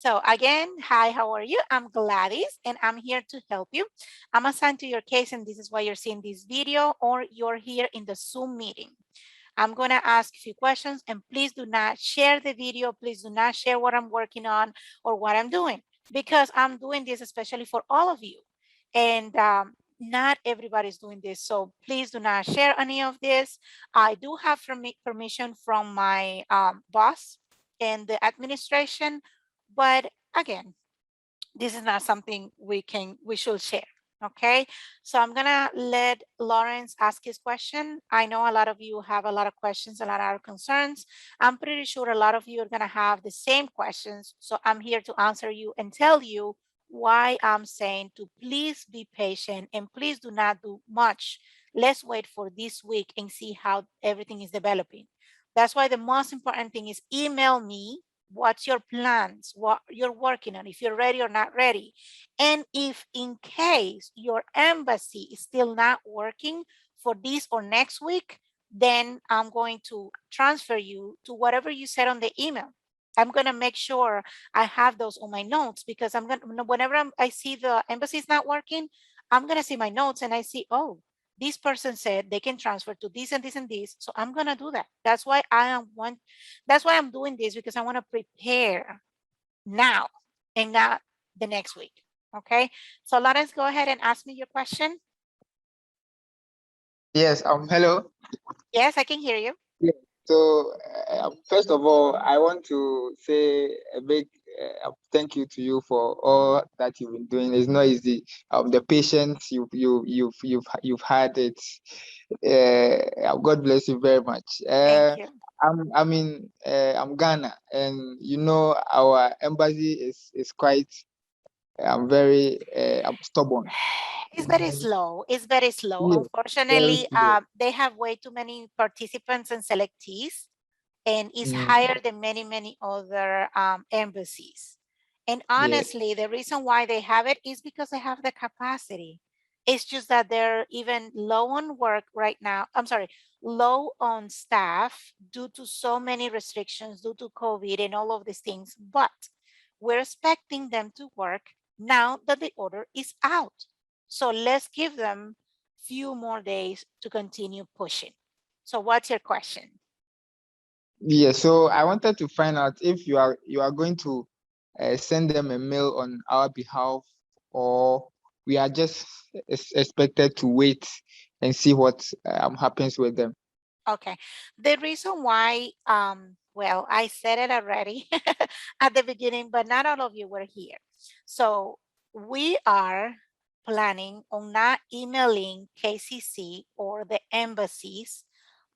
So again, hi, how are you? I'm Gladys and I'm here to help you. I'm assigned to your case and this is why you're seeing this video or you're here in the Zoom meeting. I'm gonna ask a few questions and please do not share the video. Please do not share what I'm working on or what I'm doing because I'm doing this especially for all of you. And not everybody's doing this. So please do not share any of this. I do have permission from my boss and the administration, but again, this is not something we should share. Okay, so I'm gonna let Lawrence ask his question. I know a lot of you have a lot of questions, a lot of concerns. I'm pretty sure a lot of you are gonna have the same questions. So I'm here to answer you and tell you why I'm saying to please be patient and please do not do much. Let's wait for this week and see how everything is developing. That's why the most important thing is email me what's your plans, what you're working on, if you're ready or not ready. And if in case your embassy is still not working for this or next week, then I'm going to transfer you to whatever you said on the email. I'm going to make sure I have those on my notes because I'm going to, whenever I see the embassy is not working, I'm going to see my notes and I see, oh, this person said they can transfer to this and this and this. So I'm going to do that. That's why that's why I'm doing this because I want to prepare now and not the next week. Okay. So Lawrence, go ahead and ask me your question. Yes, hello. Yes, I can hear you. Yeah. So, first of all, I want to say a big thank you to you for all that you've been doing. It's not easy. The patience you've had it. God bless you very much. Thank you. I'm Ghana, and you know our embassy is quite. I'm very I'm stubborn. It's very slow. It's very slow. Yes, very Unfortunately, slow. they have way too many participants and selectees, and is Mm, higher than many other embassies. And yeah. honestly, the reason why they have it is because they have the capacity. It's just that they're even low on work right now. I'm sorry, low on staff due to so many restrictions due to COVID and all of these things. But we're expecting them to work now that the order is out. So let's give them few more days to continue pushing. So what's your question? Yeah, so I wanted to find out if you are going to send them a mail on our behalf, or we are just expected to wait and see what happens with them. Okay. The reason why, well, I said it already at the beginning, but not all of you were here. So we are planning on not emailing KCC or the embassies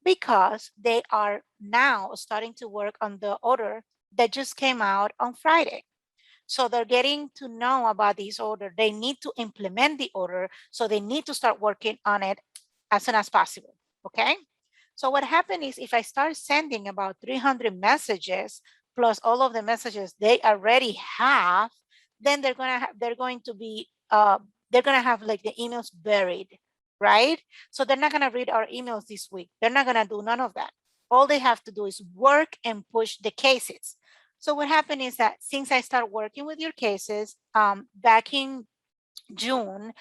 because they are now starting to work on the order that just came out on Friday. So they're getting to know about this order. They need to implement the order. So they need to start working on it as soon as possible. Okay. So what happened is if I start sending about 300 messages plus all of the messages they already have, then they're going to be they're gonna have like the emails buried, right? So they're not gonna read our emails this week. They're not gonna do none of that. All they have to do is work and push the cases. So what happened is that since I started working with your cases back in June,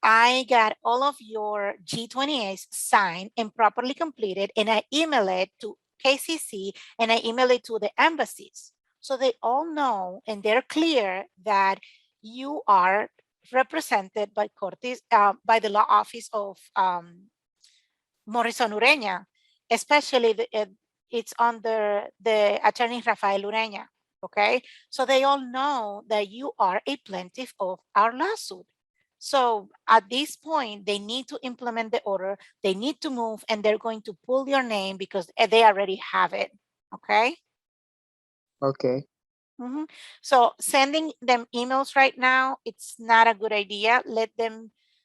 I got all of your G28s signed and properly completed, and I email it to KCC and I email it to the embassies. So they all know and they're clear that you are represented by Cortes, by the law office of Morrison Urena, especially it's under the attorney Rafael Urena. Okay, so they all know that you are a plaintiff of our lawsuit. So at this point, they need to implement the order, they need to move, and they're going to pull your name because they already have it. Okay. Okay. So sending them emails right now, it's not a good idea.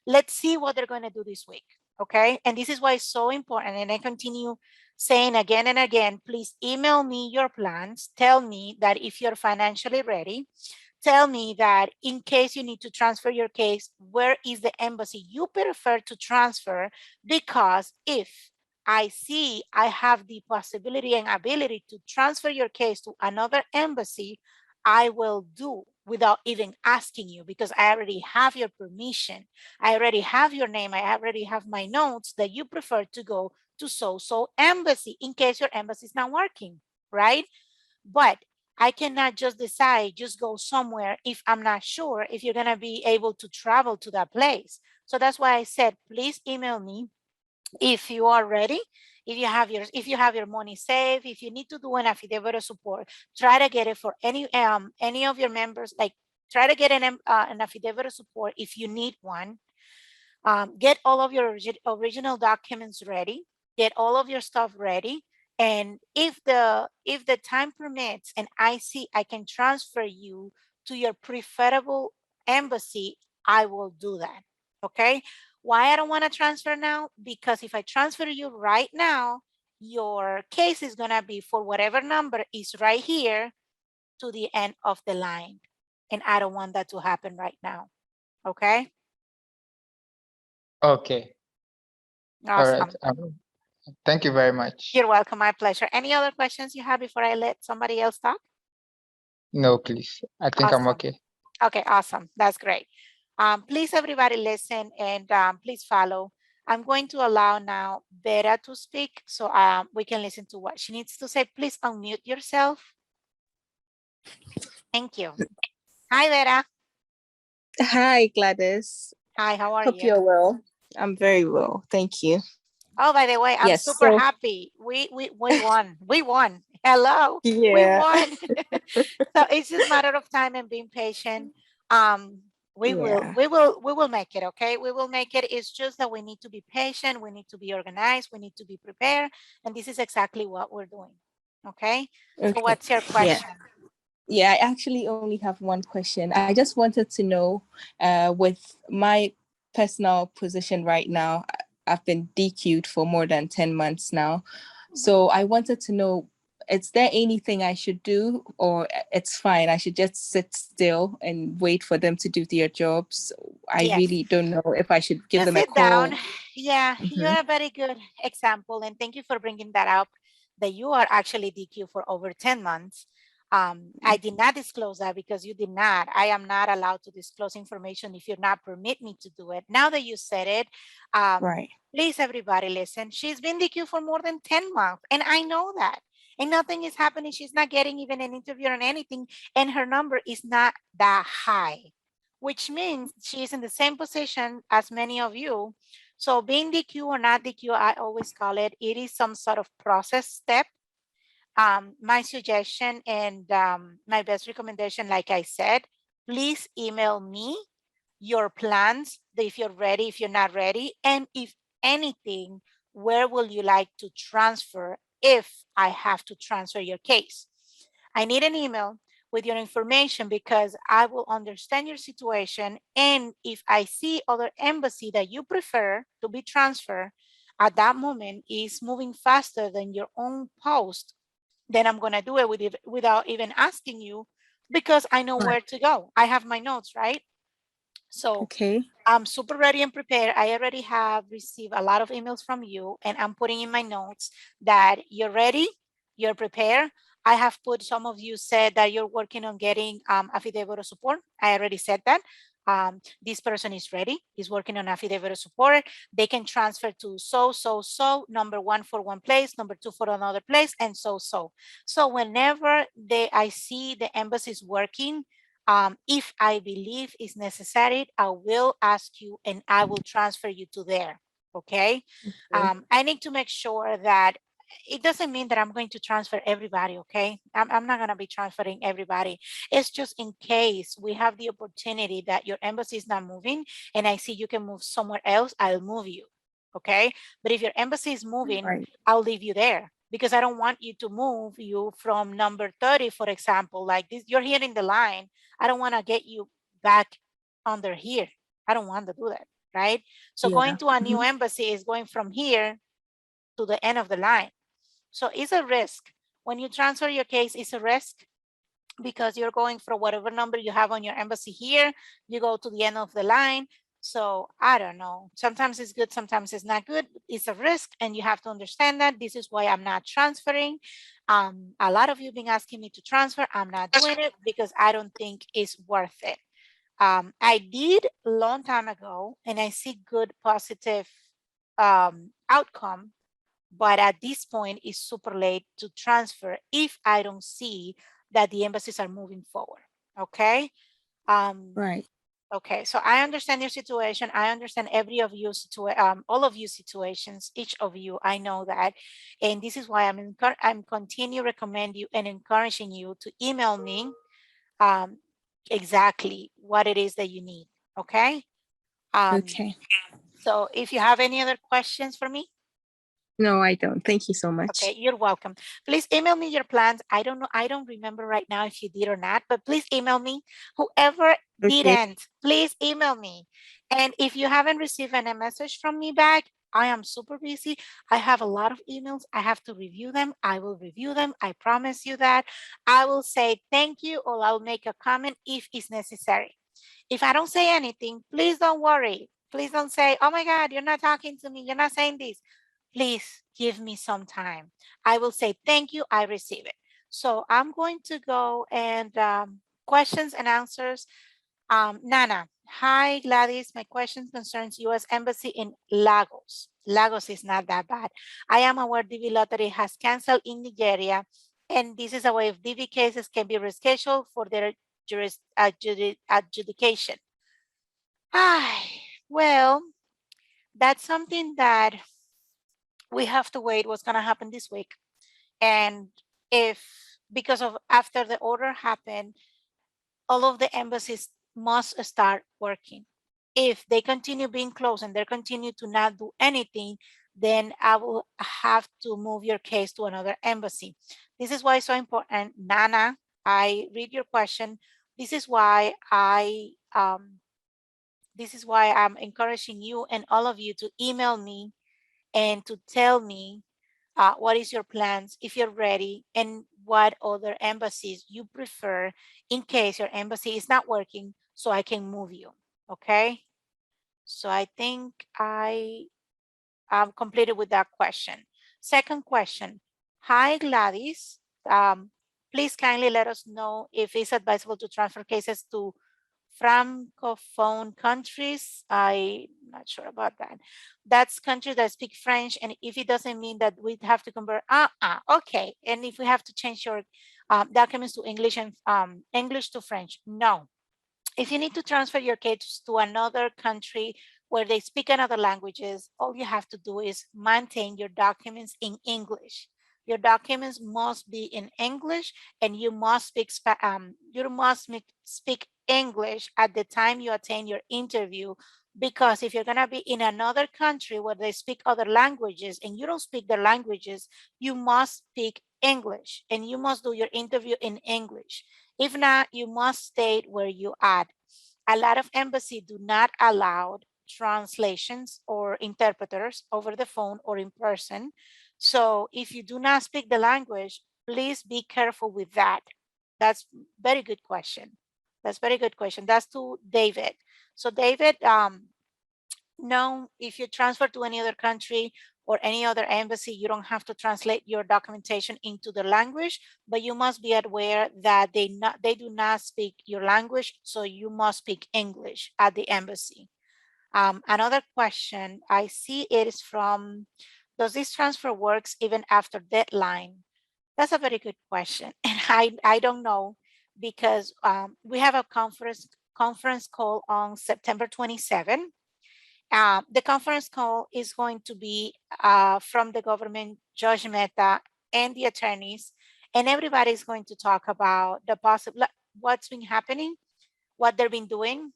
Let's see what they're going to do this week. Okay. And this is why it's so important. And I continue saying again and again, please email me your plans. Tell me that if you're financially ready, tell me that in case you need to transfer your case, where is the embassy you prefer to transfer? Because if I see I have the possibility and ability to transfer your case to another embassy, I will do without even asking you, because I already have your permission. I already have your name. I already have my notes that you prefer to go to so embassy in case your embassy is not working, right? But I cannot just decide, just go somewhere if I'm not sure if you're gonna be able to travel to that place. So that's why I said, please email me if you are ready, if you have your money saved, if you need to do an affidavit of support, try to get it for any of your members. Like, try to get an affidavit of support if you need one. Get all of your original documents ready, get all of your stuff ready. And if the time permits and I see I can transfer you to your preferable embassy, I will do that. Okay. Why I don't want to transfer now? Because if I transfer you right now, your case is going to be for whatever number is right here to the end of the line. And I don't want that to happen right now. Okay. Okay. All right. Awesome. Thank you very much. You're welcome. My pleasure. Any other questions you have before I let somebody else talk? No, please. I think I'm Awesome. okay. Okay, awesome. That's great. Please, everybody listen and please follow. I'm going to allow now Vera to speak so we can listen to what she needs to say. Please unmute yourself. Thank you. Hi, Vera. Hi, Gladys. Hi, how are Hope you? you're well. I'm very well. Thank you. Oh, by the way, I'm Yes. super So, happy. We won. We won. Hello. We yeah. won. So it's just a matter of time and being patient. We will, Yeah. we will make it. Okay, we will make it. It's just that we need to be patient. We need to be organized. We need to be prepared. And this is exactly what we're doing. Okay. So Okay. what's your Yeah. question? Yeah, I actually only have one question. I just wanted to know, with my personal position right now, I've been DQ'd for more than 10 months now. So I wanted to know, is there anything I should do, or it's fine, I should just sit still and wait for them to do their jobs? I Yes. really don't know if I should give You them a sit down. call. Yeah, Mhm. you're a very good example. And thank you for bringing that up, that you are actually DQ for over 10 months. I did not disclose that because you did not. I am not allowed to disclose information if you not permit me to do it. Now that you said it, Right. please, everybody listen. She's been DQ for more than 10 months. And I know that. And nothing is happening. She's not getting even an interview or anything. And her number is not that high, which means she's in the same position as many of you. So being DQ or not DQ, I always call it, it is some sort of process step. My suggestion and my best recommendation, like I said, please email me your plans, if you're ready, if you're not ready, and if anything, where will you like to transfer if I have to transfer your case? I need an email with your information because I will understand your situation. And if I see other embassy that you prefer to be transferred at that moment is moving faster than your own post, then I'm going to do it without even asking you because I know Right. where to go. I have my notes, right? So Okay. I'm super ready and prepared. I already have received a lot of emails from you, and I'm putting in my notes that you're ready, you're prepared. I have put, some of you said that you're working on getting affidavit of support. I already said that. This person is ready, he's working on affidavit of support. They can transfer to number one for one place, number two for another place, and so. So whenever I see the embassy is working, if I believe is necessary, I will ask you and I will transfer you to there. Okay. Okay. I need to make sure that it doesn't mean that I'm going to transfer everybody. Okay. I'm not going to be transferring everybody. It's just in case we have the opportunity that your embassy is not moving and I see you can move somewhere else, I'll move you. Okay. But if your embassy is moving, Right. I'll leave you there because I don't want you to move you from number 30, for example, like this. You're here in the line. I don't want to get you back under here. I don't want to do that, right? So going Yeah. to a new Mhm. embassy is going from here to the end of the line. So it's a risk. When you transfer your case, it's a risk because you're going for whatever number you have on your embassy here, you go to the end of the line. So I don't know. Sometimes it's good, sometimes it's not good. It's a risk, and you have to understand that. This is why I'm not transferring. A lot of you have been asking me to transfer. I'm not doing it because I don't think it's worth it. I did a long time ago and I see good positive outcome, but at this point it's super late to transfer if I don't see that the embassies are moving forward. Okay. Right. Okay, so I understand your situation. I understand all of you situations, each of you. I know that, and this is why I'm continue recommend you and encouraging you to email me um, exactly what it is that you need. Okay. Um, Okay. so if you have any other questions for me. No, I don't. Thank you so much. Okay, you're welcome. Please email me your plans. I don't know, I don't remember right now if you did or not, but please email me. Whoever Okay. didn't, please email me. And if you haven't received any message from me back, I am super busy. I have a lot of emails. I have to review them. I will review them. I promise you that. I will say thank you or I'll make a comment if it's necessary. If I don't say anything, please don't worry. Please don't say, oh my God, you're not talking to me. You're not saying this. Please give me some time. I will say thank you. I receive it. So I'm going to go and questions and answers. Nana, hi Gladys. My question concerns U.S. Embassy in Lagos. Lagos is not that bad. I am aware DV lottery has canceled in Nigeria, and this is a way of DV cases can be rescheduled for their adjudication. Well, that's something that we have to wait what's going to happen this week. And if, because of after the order happened, all of the embassies must start working. If they continue being closed and they continue to not do anything, then I will have to move your case to another embassy. This is why it's so important. Nana, I read your question. This is why I'm encouraging you and all of you to email me and to tell me what is your plans if you're ready and what other embassies you prefer in case your embassy is not working so I can move you. Okay. So I think I'm completed with that question. Second question. Hi, Gladys. Please kindly let us know if it's advisable to transfer cases to Francophone countries. I'm not sure about that. That's countries that speak French. And if it doesn't mean that we'd have to convert, okay. And if we have to change your documents to English and English to French, no. If you need to transfer your kids to another country where they speak another languages, all you have to do is maintain your documents in English. Your documents must be in English, and you must speak English at the time you attend your interview. Because if you're gonna be in another country where they speak other languages and you don't speak their languages, you must speak English and you must do your interview in English. If not, you must state where you at. A lot of embassies do not allow translations or interpreters over the phone or in person. So if you do not speak the language, please be careful with that. That's very good question. That's very good question. That's to David. So David, no, if you transfer to any other country or any other embassy, you don't have to translate your documentation into the language, but you must be aware that they do not speak your language, so you must speak English at the embassy. Another question I see it is from, does this transfer works even after deadline? That's a very good question. And I don't know because we have a conference call on September 27. The conference call is going to be from the government, Judge Mehta, and the attorneys, and everybody is going to talk about the possible, what's been happening, what they've been doing,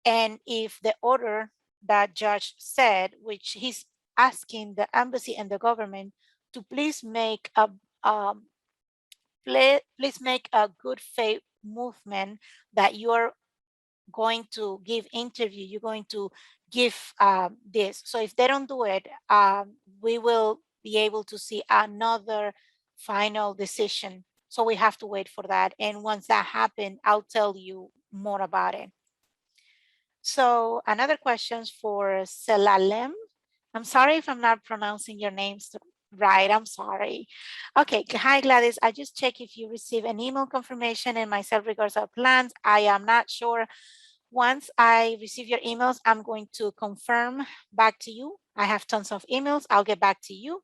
and if the order that judge said, which he's asking the embassy and the government to please make a please make a good faith movement that you're going to give interview, you're going to give this. So if they don't do it, we will be able to see another final decision. So we have to wait for that. And once that happens, I'll tell you more about it. So another question for Selalem. I'm sorry if I'm not pronouncing your names Right, I'm sorry. Okay, hi Gladys. I just checked if you receive an email confirmation and myself regards our plans. I am not sure. Once I receive your emails, I'm going to confirm back to you. I have tons of emails. I'll get back to you.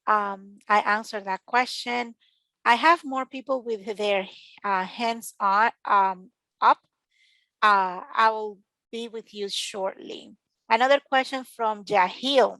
I answered that question. I have more people with their hands on up. I will be with you shortly. Another question from Jahil.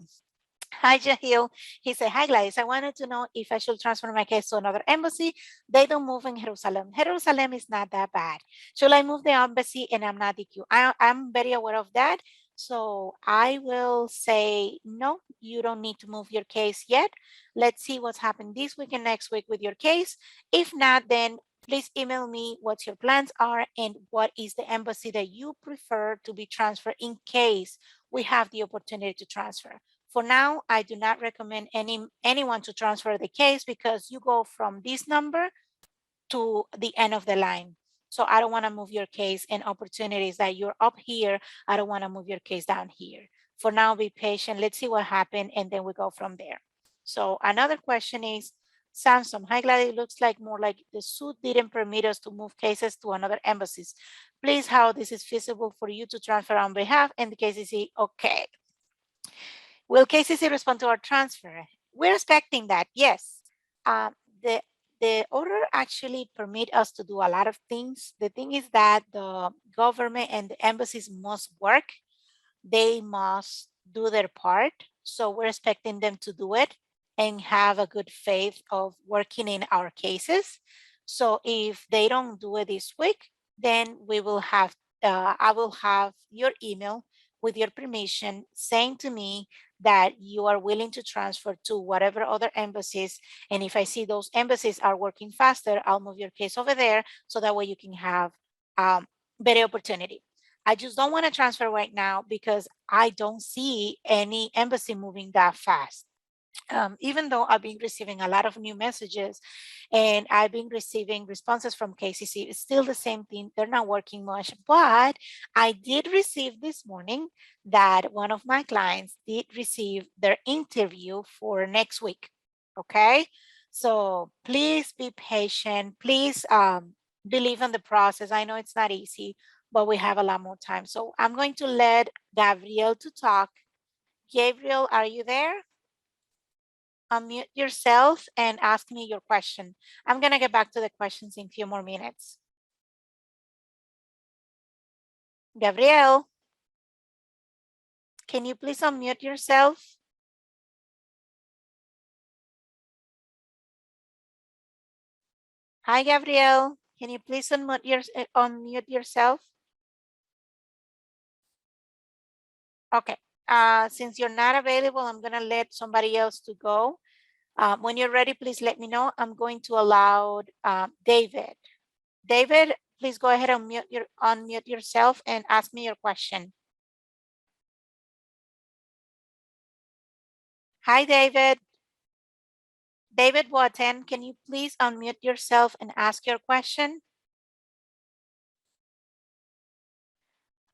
Hi, Jahil. He said, hi, Gladys. I wanted to know if I should transfer my case to another embassy. They don't move in Jerusalem. Jerusalem is not that bad. Should I move the embassy and I'm not DQ? I'm very aware of that. So I will say, no, you don't need to move your case yet. Let's see what's happened this week and next week with your case. If not, then please email me what your plans are and what is the embassy that you prefer to be transferred in case we have the opportunity to transfer. For now, I do not recommend anyone to transfer the case because you go from this number to the end of the line. So I don't want to move your case and opportunities that you're up here. I don't want to move your case down here. For now, be patient. Let's see what happened and then we go from there. So another question is, Samsung, hi Gladys, it looks like more like the suit didn't permit us to move cases to another embassies. Please, how this is feasible for you to transfer on behalf, and the KCC, okay. Will KCC respond to our transfer? We're expecting that, yes. Uh, the, the order actually permit us to do a lot of things. The thing is that the government and the embassies must work. They must do their part. So we're expecting them to do it and have a good faith of working in our cases. So if they don't do it this week, then we will have, I will have your email with your permission saying to me that you are willing to transfer to whatever other embassies. And if I see those embassies are working faster, I'll move your case over there so that way you can have better opportunity. I just don't want to transfer right now because I don't see any embassy moving that fast. Even though I've been receiving a lot of new messages and I've been receiving responses from KCC, it's still the same thing. They're not working much, but I did receive this morning that one of my clients did receive their interview for next week. Okay. So please be patient. Please believe in the process. I know it's not easy, but we have a lot more time. So I'm going to let Gabriel to talk. Gabriel, are you there? Unmute yourself and ask me your question. I'm going to get back to the questions in a few more minutes. Gabriel, can you please unmute yourself? Hi, Gabriel. Can you please unmute yourself? Okay. Since you're not available, I'm going to let somebody else to go. When you're ready, please let me know. I'm going to allow David. David, please go ahead and unmute yourself and ask me your question. Hi, David. David Watson, can you please unmute yourself and ask your question?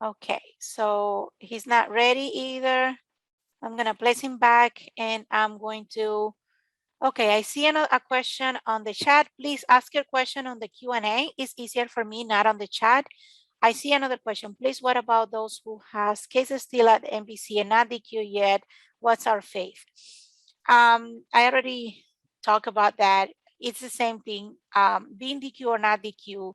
Okay, so he's not ready either. I'm gonna place him back and I'm going to, okay, I see a question on the chat. Please ask your question on the Q&A. It's easier for me, not on the chat. I see another question. Please, what about those who has cases still at the MBC and not DQ yet? What's our faith? I already talked about that. It's the same thing. Being DQ or not DQ,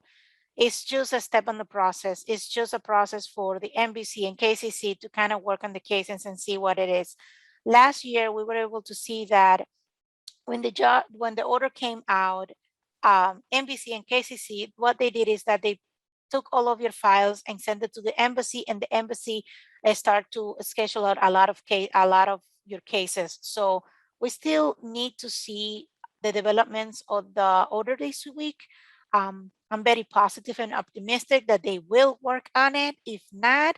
it's just a step in the process. It's just a process for the MBC and KCC to kind of work on the cases and see what it is. Last year, we were able to see that when the order came out, MBC and KCC, what they did is that they took all of your files and sent it to the embassy, and the embassy start to schedule out a lot of your cases. So we still need to see the developments of the order this week. I'm very positive and optimistic that they will work on it. If not,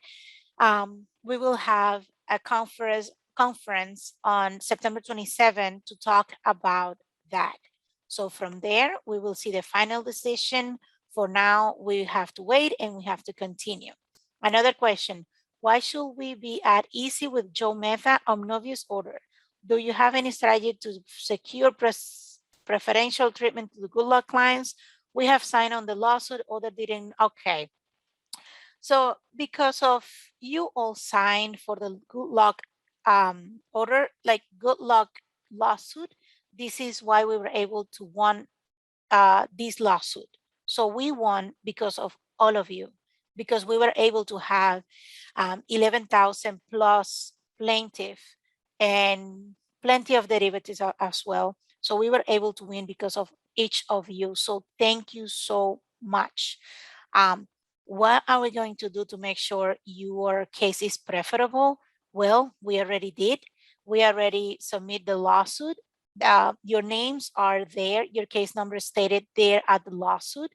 we will have a conference on September 27 to talk about that. So from there, we will see the final decision. For now, we have to wait and we have to continue. Another question, why should we be at easy with Joe Meta omnibus order? Do you have any strategy to secure preferential treatment to the good luck clients? We have signed on the lawsuit, other didn't. Okay. So because of you all signed for the good luck order, like good luck lawsuit, this is why we were able to won this lawsuit. So we won because of all of you, because we were able to have 11,000 plus plaintiff and plenty of derivatives as well. So we were able to win because of each of you. So thank you so much. Um, what are we going to do to make sure your case is preferable? Well, we already did. We already submit the lawsuit. Your names are there, your case number stated there at the lawsuit.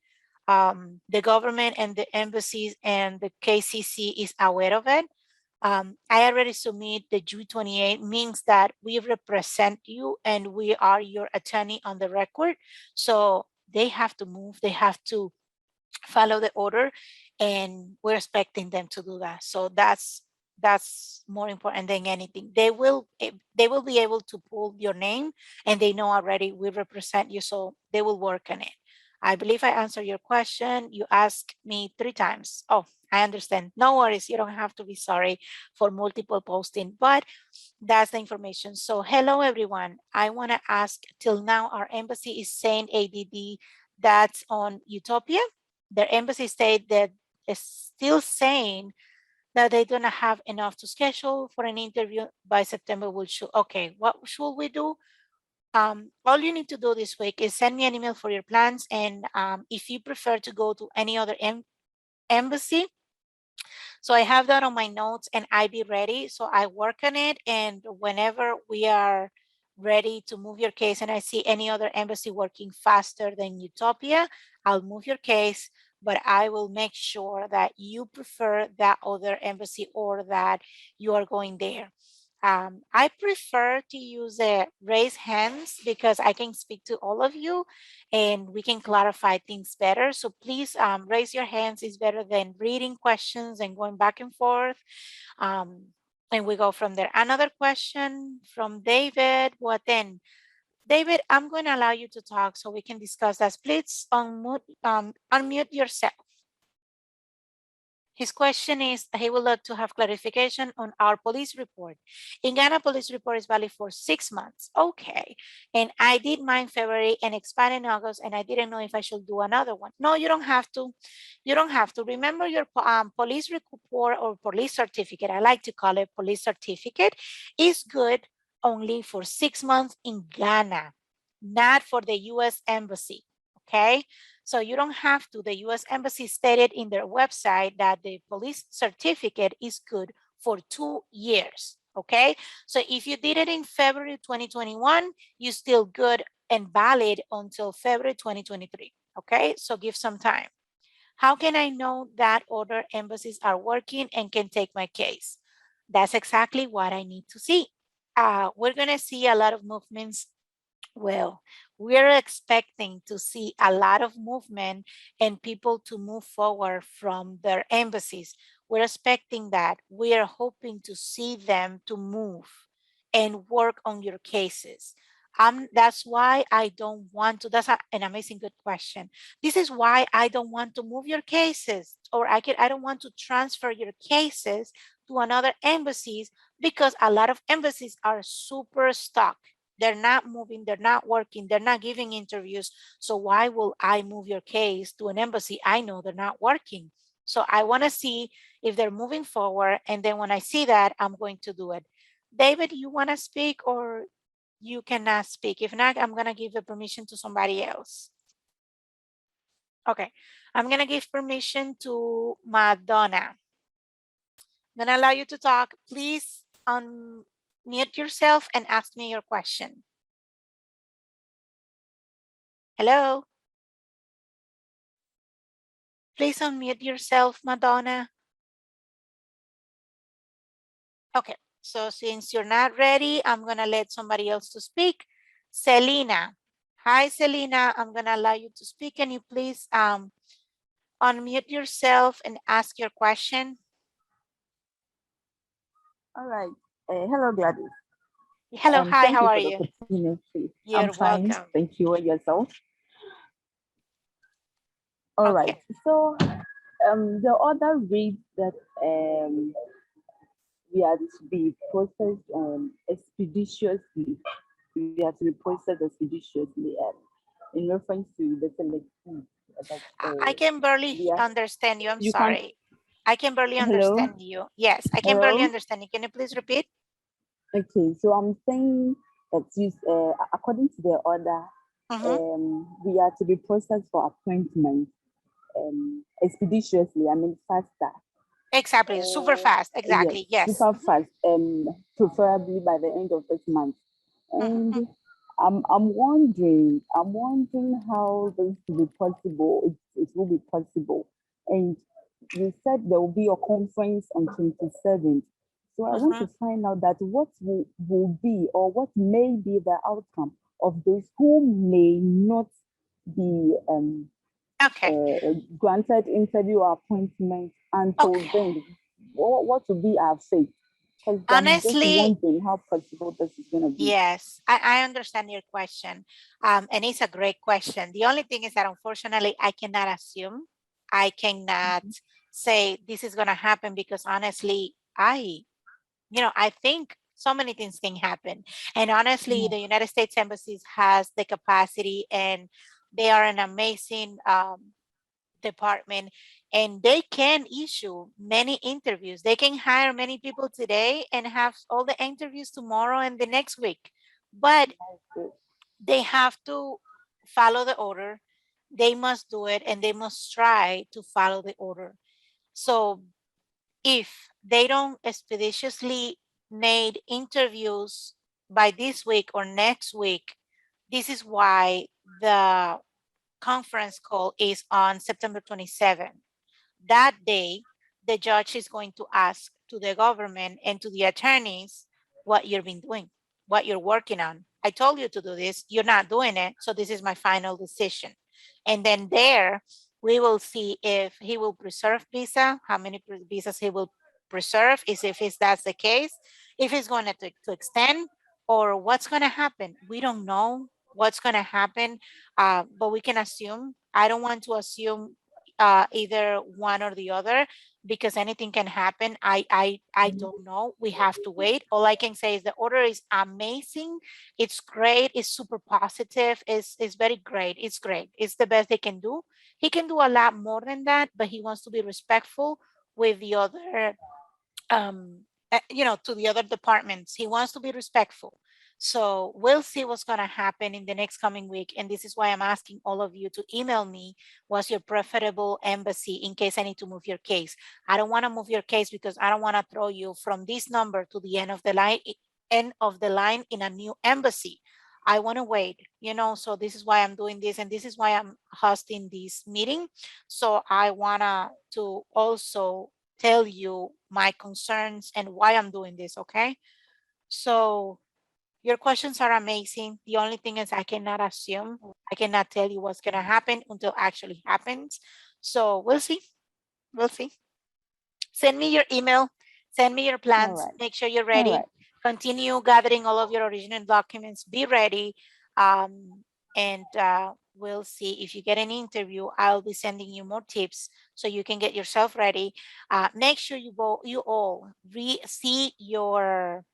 The government and the embassies and the KCC is aware of it. I already submit the G28 means that we represent you and we are your attorney on the record. So they have to move, they have to follow the order, and we're expecting them to do that. So that's more important than anything. They will be able to pull your name, and they know already we represent you, so they will work on it. I believe I answered your question. You asked me 3 times. Oh, I understand. No worries. You don't have to be sorry for multiple posting, but that's the information. So hello, everyone. I want to ask, till now, our embassy is saying ADD, that's on Utopia. Their embassy state that is still saying that they don't have enough to schedule for an interview by September. We'll shoot. Okay, what should we do? All you need to do this week is send me an email for your plans. And if you prefer to go to any other embassy, so I have that on my notes and I be ready. So I work on it. And whenever we are ready to move your case and I see any other embassy working faster than Utopia, I'll move your case, but I will make sure that you prefer that other embassy or that you are going there. I prefer to use raise hands because I can speak to all of you and we can clarify things better. So please raise your hands. Is better than reading questions and going back and forth. And we go from there. Another question from David. What then? David, I'm going to allow you to talk so we can discuss that. Please unmute yourself. His question is, he would like to have clarification on our police report. In Ghana, police report is valid for 6 months. Okay. And I did mine February and expired in August, and I didn't know if I should do another one. No, you don't have to. You don't have to. Remember your police report or police certificate, I like to call it police certificate, is good only for 6 months in Ghana, not for the US Embassy. Okay. So you don't have to. The US Embassy stated in their website that the police certificate is good for 2 years, okay? So if you did it in February 2021, you're still good and valid until February 2023, okay? So give some time. How can I know that other embassies are working and can take my case? That's exactly what I need to see. We're gonna see a lot of movements. Well, we're expecting to see a lot of movement and people to move forward from their embassies. We're expecting that. We are hoping to see them to move and work on your cases. That's why I don't want to, that's an amazing good question. This is why I don't want to move your cases, or I don't want to transfer your cases to another embassies, because a lot of embassies are super stuck. They're not moving, they're not working, they're not giving interviews. So why will I move your case to an embassy? I know they're not working. So I want to see if they're moving forward. And then when I see that, I'm going to do it. David, you want to speak or you cannot speak? If not, I'm going to give the permission to somebody else. Okay, I'm going to give permission to Madonna. I'm going to allow you to talk. Please unmute yourself and ask me your question. Hello? Please unmute yourself, Madonna. Okay, so since you're not ready, I'm gonna let somebody else to speak. Selena. Hi, Selena. I'm gonna allow you to speak. Can you please unmute yourself and ask your question? All right. Hello, Gladys. Hello, hi, Thank how you are for the you? opportunity. I'm You're fine. welcome. Thank you. And yourself? All right. Okay. So, the order reads that we are to be processed expeditiously. We are to be processed expeditiously, in reference to the selectee. That I can barely we are. understand you. I'm You can. sorry. I can barely Hello. understand you. Yes, I can barely Hello. understand you. Can you please repeat? Okay. So I'm saying that according to the order, Mm-hmm. we are to be processed for appointment expeditiously. I mean faster. Exactly. Super fast. Yes, Exactly. Yes. super fast. Preferably by the end of this month. Mm-hmm. And I'm wondering how this will be possible. It will be possible. And you said there will be a conference on 27th. So I want Mm-hmm. to find out that what will be or what may be the outcome of those who may not be Okay. granted interview or appointment until Okay. then. What will be our fate? Because I'm just Honestly, wondering how possible this is going to be. yes, I understand your question. And it's a great question. The only thing is that unfortunately, I cannot assume. I cannot Mhm. say this is going to happen because honestly, I think so many things can happen. And honestly, Yeah, the United States embassies has the capacity and they are an amazing department and they can issue many interviews. They can hire many people today and have all the interviews tomorrow and the next week. But that's good. they have to follow the order. They must do it and they must try to follow the order. So if they don't expeditiously made interviews by this week or next week, this is why the conference call is on September 27th. That day, the judge is going to ask to the government and to the attorneys what you've been doing, what you're working on. I told you to do this, you're not doing it, so this is my final decision. And then there, we will see if he will preserve visa, how many visas he will preserve, is if that's the case, if he's going to extend or what's going to happen. We don't know what's going to happen, but we can assume. I don't want to assume either one or the other because anything can happen. I don't know. We have to wait. All I can say is the order is amazing. It's great. It's super positive. It's very great. It's great. It's the best they can do. He can do a lot more than that, but he wants to be respectful with the other to the other departments. He wants to be respectful. So we'll see what's going to happen in the next coming week. And this is why I'm asking all of you to email me what's your preferable embassy in case I need to move your case. I don't want to move your case because I don't want to throw you from this number to the end of the line in a new embassy. I want to wait, so this is why I'm doing this and this is why I'm hosting this meeting. So I want to also tell you my concerns and why I'm doing this, okay? So your questions are amazing. The only thing is I cannot assume. I cannot tell you what's gonna happen until actually happens. So we'll see. We'll see. Send me your email. Send me your All plans. right. Make sure you're All ready. right. Continue gathering all of your original documents. Be ready. And we'll see if you get an interview. I'll be sending you more tips so you can get yourself ready. Make sure you all see your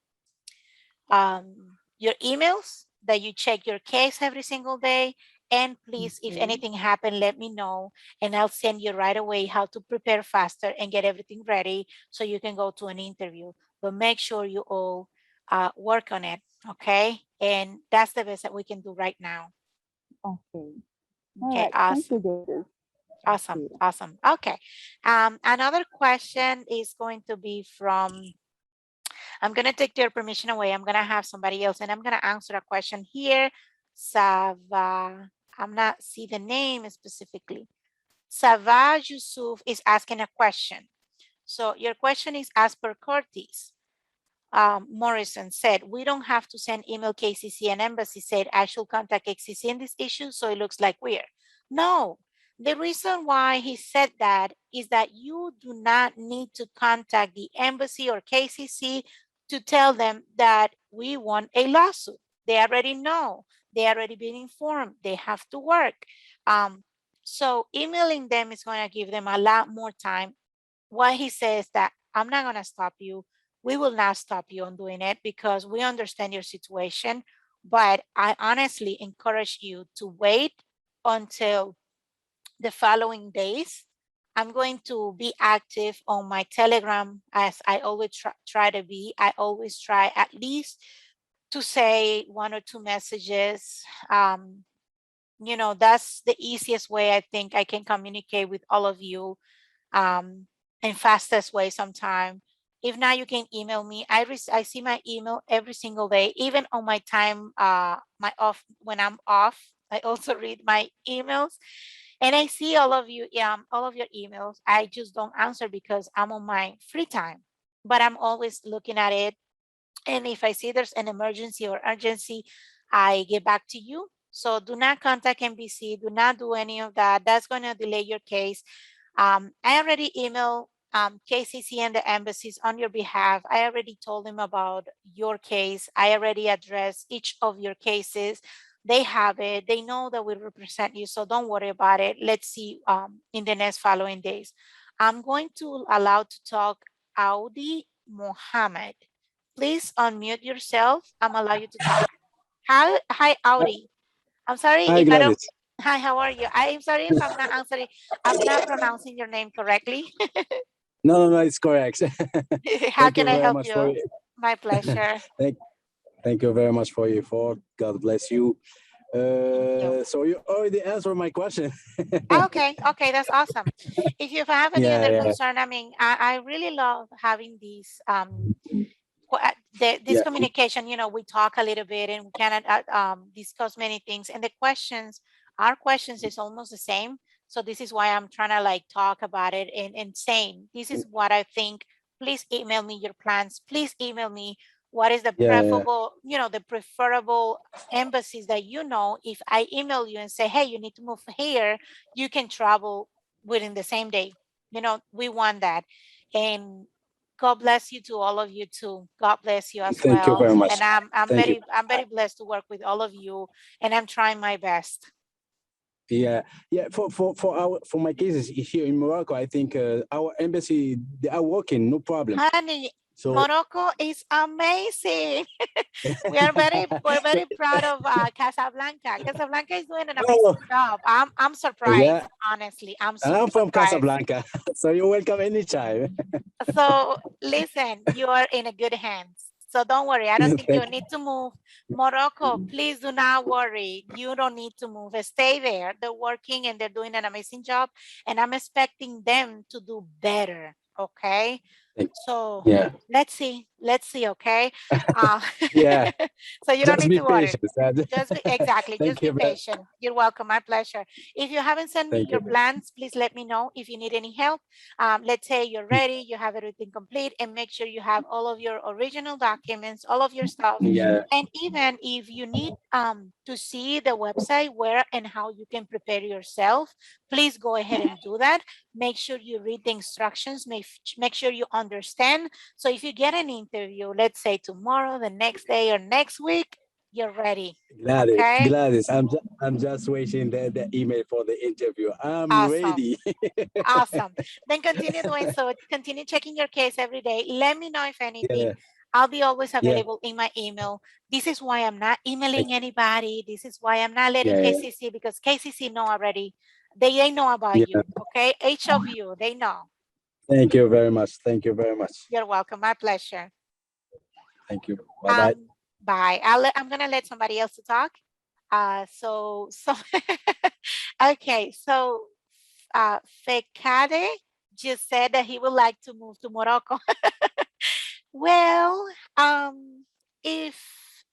emails, that you check your case every single day. And please, if Okay. anything happened, let me know and I'll send you right away how to prepare faster and get everything ready so you can go to an interview. But make sure you all work on it, okay? And that's the best that we can do right now. Okay. All Okay, right. Thank you, awesome. Gladys. Thank Awesome, you. awesome. Okay. Another question is going to be from, I'm going to take their permission away. I'm going to have somebody else and I'm going to answer a question here. Sava, I'm not see the name specifically. Sava Yusuf is asking a question. So your question is as per Curtis. Morrison said, we don't have to send email KCC and embassy said, I should contact XCC in this issue. So it looks like we're. No, the reason why he said that is that you do not need to contact the embassy or KCC to tell them that we want a lawsuit. They already know, they already been informed, they have to work. So emailing them is going to give them a lot more time. What he says that I'm not going to stop you. We will not stop you on doing it because we understand your situation. But I honestly encourage you to wait until the following days. I'm going to be active on my Telegram as I always try to be. I always try at least to say 1 or 2 messages. You know, that's the easiest way I think I can communicate with all of you, and fastest way sometime. If not, you can email me. I see my email every single day, even on my time, my off, when I'm off. I also read my emails, and I see all of your emails. I just don't answer because I'm on my free time, but I'm always looking at it. And if I see there's an emergency or urgency, I get back to you. So do not contact NBC. Do not do any of that. That's going to delay your case. I already emailed KCC and the embassies on your behalf. I already told them about your case. I already addressed each of your cases. They have it. They know that we represent you. So don't worry about it. Let's see in the next following days. I'm going to allow to talk Audi Mohammed. Please unmute yourself. I'm allow you to talk. Hi, Hi, Audi. I'm sorry hi, if I don't. Gladys. Hi, how are you? I'm sorry if I'm not answering. I'm not pronouncing your name correctly. No, it's correct. How Thank can you I very help much for you? it. My pleasure. Thank, thank you very much for your effort. God bless you. Thank you. So you already answered my question. Okay, okay, that's awesome. If you have any Yeah, other yeah, concern, I mean, I really love having these this yeah, communication. You know, we talk a little bit and we cannot discuss many things, and the questions, our questions is almost the same. So this is why I'm trying to like talk about it and saying this is what I think. Please email me your plans. Please email me what is the yeah. preferable, you know, the preferable embassies that you know. If I email you and say, hey, you need to move here, you can travel within the same day. You know, we want that. And God bless you to all of you too. God bless you as Thank you well. very much. And Thank you. I'm very blessed to work with all of you, and I'm trying my best. Yeah, yeah. For my cases here in Morocco, I think our embassy they are working, no problem. Honey, So Morocco is amazing. We're very proud of Casablanca. Casablanca is doing an oh amazing job. I'm surprised, yeah, honestly. I'm and super I'm from surprised. Casablanca, so you're welcome anytime. So listen, you are in a good hands. So don't worry. I don't think you Thank need to move. Morocco, please do not worry. You don't need to move. Stay there. They're working and they're doing an amazing job. And I'm expecting them to do better. Okay. you. So Yeah, let's see. Let's see. Okay. Uh, yeah. so you don't Just need be to worry. patient. Dad. Just be, exactly. Thank Just be you. patient. You're welcome. My pleasure. If you haven't sent me Thank your you. plans, please let me know if you need any help. Let's say you're ready, you have everything complete, and make sure you have all of your original documents, all of your stuff. Yeah, And even if you need to see the website where and how you can prepare yourself, please go ahead and do that. Make sure you read the instructions, make sure you understand. So if you get an interview, let's say tomorrow, the next day, or next week, you're ready. Gladys, Okay. Gladys, I'm just waiting the email for the interview. I'm Awesome. ready. Awesome. Then continue doing so. Continue checking your case every day. Let me know if anything. Yeah, I'll be always yeah, available in my email. This is why I'm not thank, emailing anybody. This is why I'm not letting yeah, yeah, KCC, because KCC know already. They know about yeah. you. Okay. Each of you, they know. Thank you very much. Thank you very much. You're welcome. My pleasure. Thank you. Bye bye. Bye. I'm gonna let somebody else to talk. So okay. So Fekade just said that he would like to move to Morocco. Well, if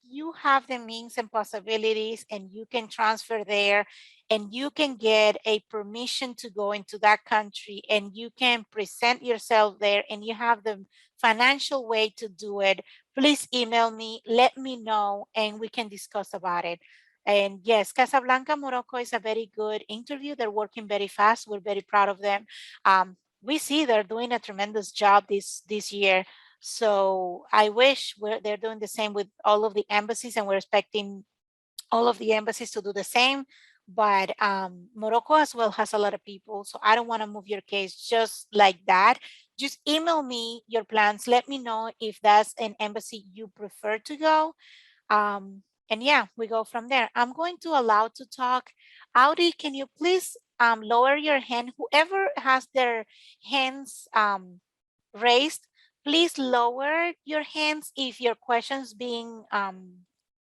you have the means and possibilities and you can transfer there and you can get a permission to go into that country and you can present yourself there and you have the financial way to do it, please email me, let me know, and we can discuss about it. And yes, Casablanca, Morocco is a very good interview. They're working very fast. We're very proud of them. We see they're doing a tremendous job this year. So I wish they're doing the same with all of the embassies, and we're expecting all of the embassies to do the same. But Morocco as well has a lot of people, so I don't want to move your case just like that. Just email me your plans. Let me know if that's an embassy you prefer to go. And yeah, we go from there. I'm going to allow to talk. Audi, can you please lower your hand? Whoever has their hands raised, please lower your hands if your question's being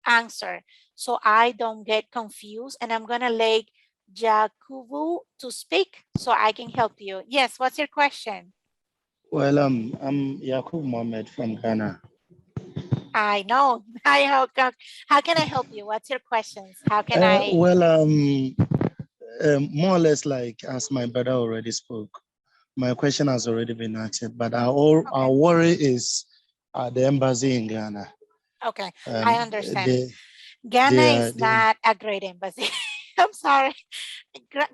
answered, so I don't get confused. And I'm gonna let Jakubu to speak so I can help you. Yes, what's your question? Well, I'm Yakub Mohammed from Ghana. I know. How can I help you? What's your questions? How can I? Well, more or less like as my brother already spoke, my question has already been answered. But our Okay. worry is the embassy in Ghana. Okay, I understand. They Ghana they are is they. not a great embassy. I'm sorry.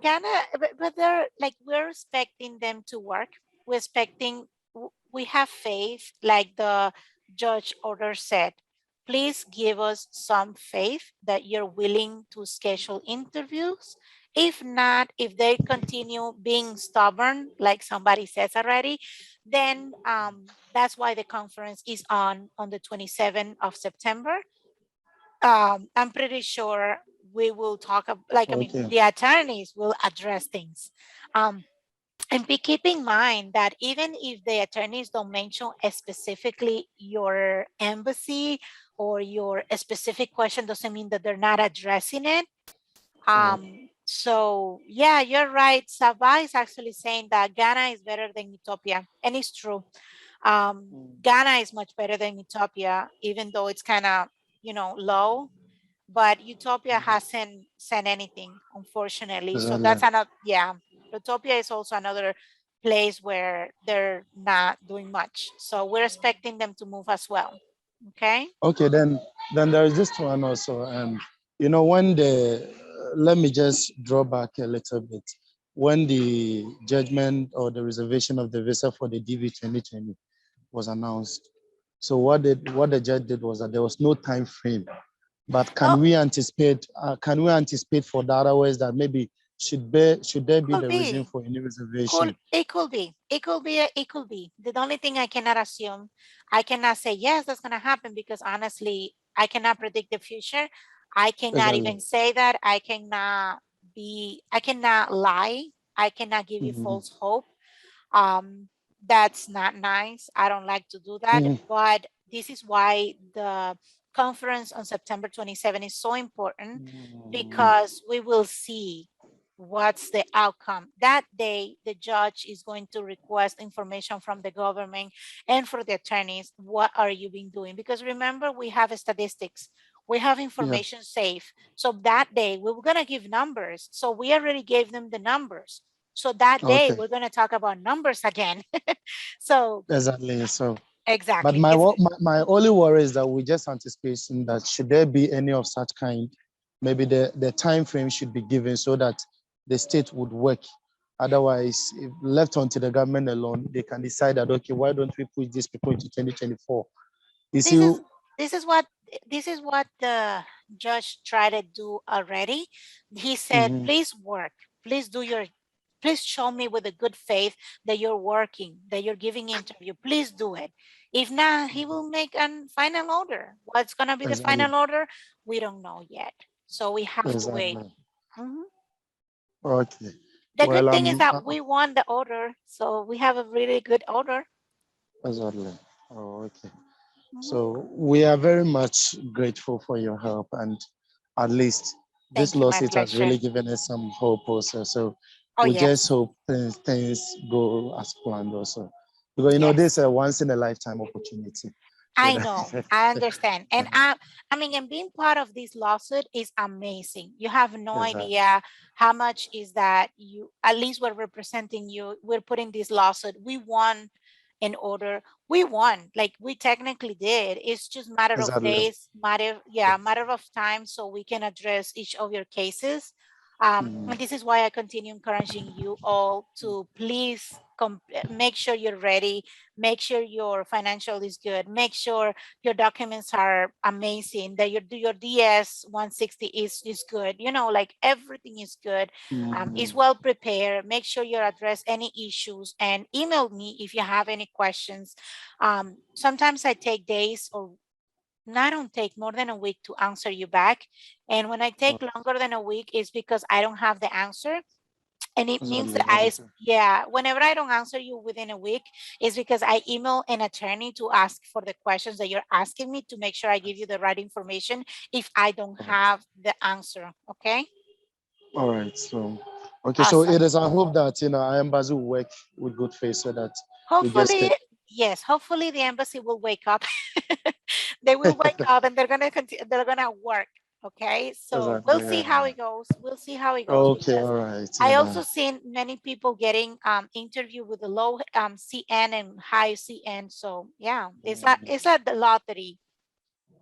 Ghana, but they're like, we're expecting them to work. We're expecting, we have faith, like the judge order said. Please give us some faith that you're willing to schedule interviews. If not, if they continue being stubborn, like somebody says already, then that's why the conference is on the 27th of September. I'm pretty sure we will talk like, I mean, Okay. the attorneys will address things. Um, and keep in mind that even if the attorneys don't mention specifically your embassy or your specific question, doesn't mean that they're not addressing it. So yeah, you're right. Sabah is actually saying that Ghana is better than Ethiopia, and it's true. Ghana is much better than Ethiopia, even though it's kind of, low. But Utopia hasn't sent anything, unfortunately. So Exactly. that's another, yeah. Utopia is also another place where they're not doing much. So we're expecting them to move as well. Okay. Okay, then there is this one also. When let me just draw back a little bit. When the judgment or the reservation of the visa for the DV 2020 was announced, so what the judge did was that there was no time frame. But Oh, can we anticipate? Can we anticipate for the other ways that maybe should there be could the reason be. for any reservation? It could be. It could be. It could be. The only thing I cannot assume, I cannot say yes, that's gonna happen, because honestly, I cannot predict the future. I cannot Exactly. even say that. I cannot lie. I cannot give you Mhm. false hope. Um, that's not nice. I don't like to do that. Mhm. But this is why the conference on September 27 is so important, Mhm. because we will see what's the outcome. That day, the judge is going to request information from the government and for the attorneys. What are you been doing? Because remember, we have statistics. We have Yeah. information safe. So that day, we were going to give numbers. So we already gave them the numbers. So that day, Okay. we're going to talk about numbers again. So Exactly. So, but exactly. my, It's wo- my my only worry is that we just anticipation that should there be any of such kind, maybe the time frame should be given so that the state would work. Otherwise, if left onto the government alone, they can decide that okay, why don't we push these people into 2024? You see, this is this is what this is what the judge tried to do already. He said, mhm, please work, please do your, please show me with a good faith that you're working, that you're giving interview, please do it. If not, he will make a final order. What's going to be the exactly, final order, we don't know yet, so we have to wait. exactly. Mhm. Okay. The good Well, thing is that we won the order, so we have a really good order. exactly. Oh, okay. Mhm. So we are very much grateful for your help, and at least this Thank you, my lawsuit has pleasure. really given us some hope also. So Oh we just yes, hope things go as planned also. Because this is yes. a once in a lifetime opportunity. So I that know, I understand. And I mean, and being part of this lawsuit is amazing. You have no exactly, idea how much is that you, at least we're representing you. We're putting this lawsuit. We won an order. We won, like we technically did. It's just matter of exactly. days, matter of time, so we can address each of your cases. And this is why I continue encouraging you all to please make sure you're ready, make sure your financial is good, make sure your documents are amazing, that your DS 160 is good, you know, like everything is good, is well prepared. Make sure you address any issues and email me if you have any questions. Sometimes I take days, or I don't take more than a week to answer you back. And when I take longer than a week, is because I don't have the answer. And it means that yeah, whenever I don't answer you within a week, is because I email an attorney to ask for the questions that you're asking me, to make sure I give you the right information if I don't have the answer. Okay. All right. So, okay. So Awesome. it is our hope that our embassy will work with good faith so that we get Hopefully, started. yes, hopefully the embassy will wake up. They will wake up and they're gonna continue, they're gonna work. Okay, so we'll Exactly. see how it goes. We'll see how it goes, Okay. because All right. I also seen many people getting interview with the low CN and high CN. So yeah, it's like the lottery.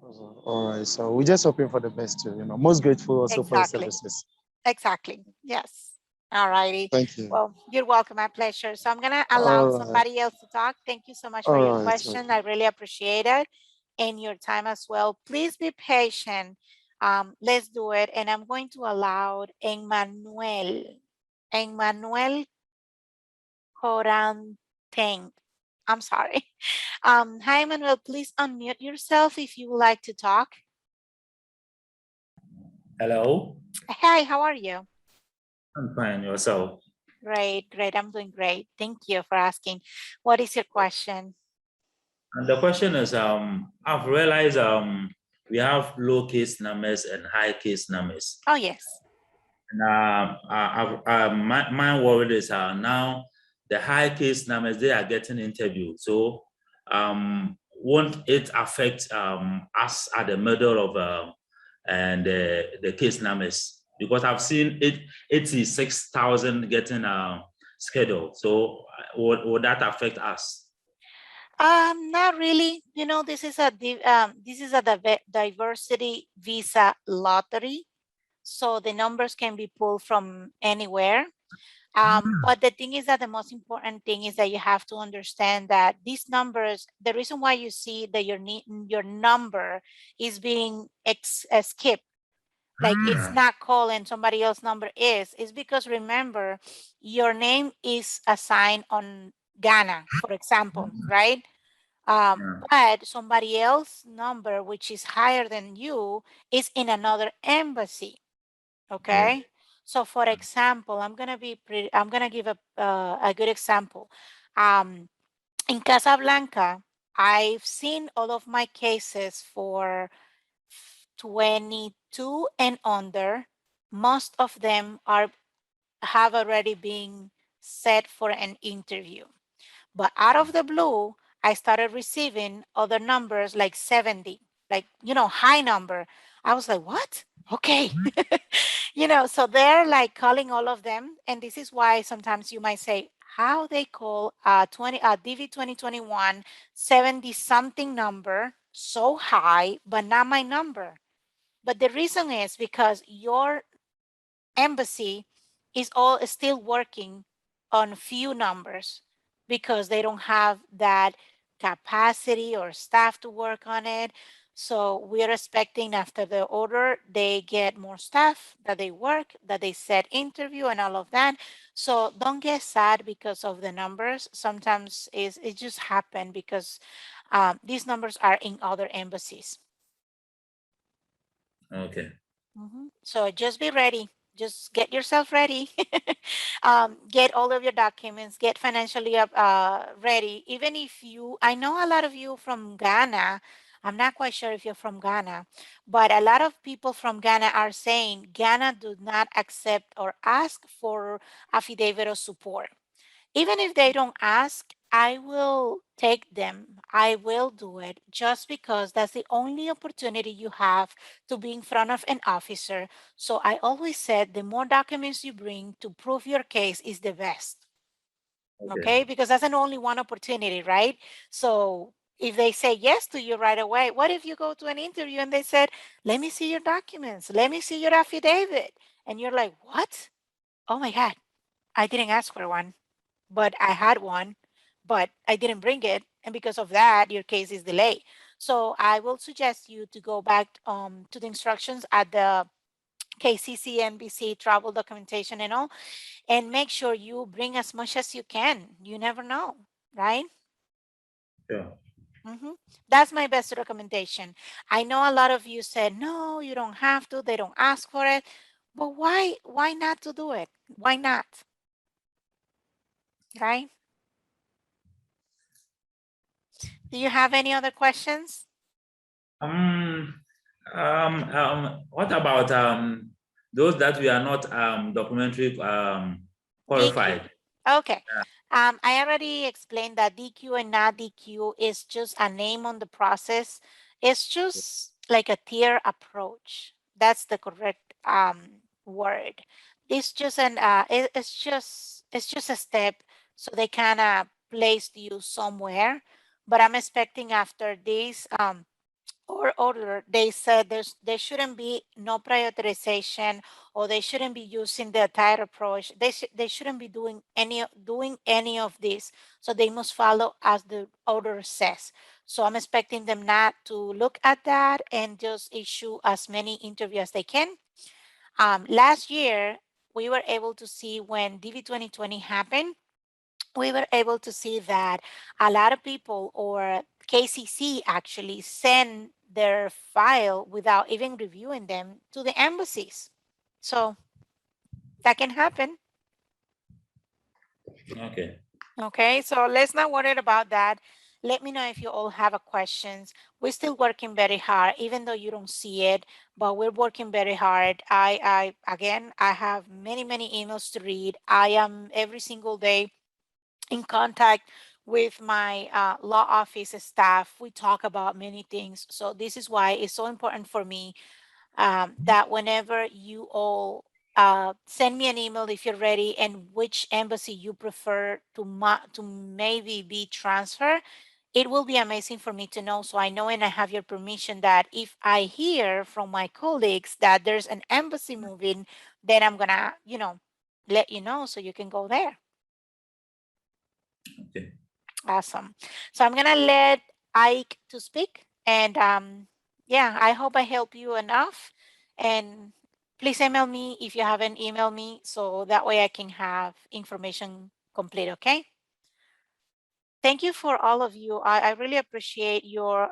All right. So we're just hoping for the best too. Most grateful also for your Exactly. services. Exactly. Yes. All righty. Thank you. Well, you're welcome. My pleasure. So I'm going to allow All right. somebody else to talk. Thank you so much for All your right. question. I really appreciate it, and your time as well. Please be patient. Let's do it. And I'm going to allow Emmanuel Coranteng. I'm sorry. Hi, Emmanuel. Please unmute yourself if you would like to talk. Hello. Hi, how are you? I'm fine. Yourself? Great, great. I'm doing great. Thank you for asking. What is your question? And the question is, I've realized we have low case numbers and high case numbers. Oh, yes. And my worry is now the high case numbers, they are getting interviewed. So won't it affect us at the middle of and the case numbers? Because I've seen 86,000 getting scheduled. So would that affect us? Not really. You know, this is a diversity visa lottery, so the numbers can be pulled from anywhere. But the thing is that the most important thing is that you have to understand that these numbers, the reason why you see that your number is being skipped, like it's not called and somebody else's number is because remember, your name is assigned on Ghana, for example, right? But somebody else's number, which is higher than you, is in another embassy. Okay. So for example, I'm gonna give a good example. In Casablanca, I've seen all of my cases for 22 and under. Most of them have already been set for an interview. But out of the blue, I started receiving other numbers like 70, like, high number. I was like, what? Okay. So they're like calling all of them. And this is why sometimes you might say, how they call 20 DV 2021 70 something number so high, but not my number. But the reason is because your embassy is still working on few numbers because they don't have that capacity or staff to work on it. So we're expecting after the order, they get more staff, that they work, that they set interview and all of that. So don't get sad because of the numbers. Sometimes it just happen because these numbers are in other embassies. Okay. So just be ready. Just get yourself ready. Get all of your documents. Get financially ready. Even if I know a lot of you from Ghana. I'm not quite sure if you're from Ghana, but a lot of people from Ghana are saying Ghana do not accept or ask for affidavit of support. Even if they don't ask, I will take them. I will do it just because that's the only opportunity you have to be in front of an officer. So I always said the more documents you bring to prove your case is the best. Okay, because that's an only one opportunity, right? So if they say yes to you right away, what if you go to an interview and they said, let me see your documents, let me see your affidavit? And you're like, what? Oh my God, I didn't ask for one, but I had one, but I didn't bring it. And because of that, your case is delayed. So I will suggest you to go back to the instructions at the KCC, NBC, travel documentation and all, and make sure you bring as much as you can. You never know, right? Yeah. That's my best recommendation. I know a lot of you said, no, you don't have to. They don't ask for it. But why not to do it? Why not? Right? Do you have any other questions? What about those that we are not documentary DQ. qualified? Okay. I already explained that DQ and not DQ is just a name on the process. It's just like a tier approach. That's the correct word. It's just it's just a step so they kind of placed you somewhere. But I'm expecting after this order, they said there shouldn't be no prior authorization, or they shouldn't be using the entire approach. They shouldn't be doing any of this. So they must follow as the order says. So I'm expecting them not to look at that and just issue as many interviews as they can. Last year, we were able to see when DV 2020 happened, we were able to see that a lot of people, or KCC actually, send their file without even reviewing them to the embassies. So that can happen. Okay. Okay, so let's not worry about that. Let me know if you all have a questions. We're still working very hard, even though you don't see it, but we're working very hard. Again, I have many emails to read. I am every single day in contact with my law office staff. We talk about many things. So this is why it's so important for me that whenever you all send me an email if you're ready and which embassy you prefer to maybe be transferred, it will be amazing for me to know. So I know and I have your permission that if I hear from my colleagues that there's an embassy moving, then I'm gonna, let you know so you can go there. Okay. Awesome. So I'm gonna let Ike to speak, and yeah, I hope I help you enough. And please email me if you haven't emailed me, so that way I can have information complete. Okay. Thank you for all of you. I really appreciate your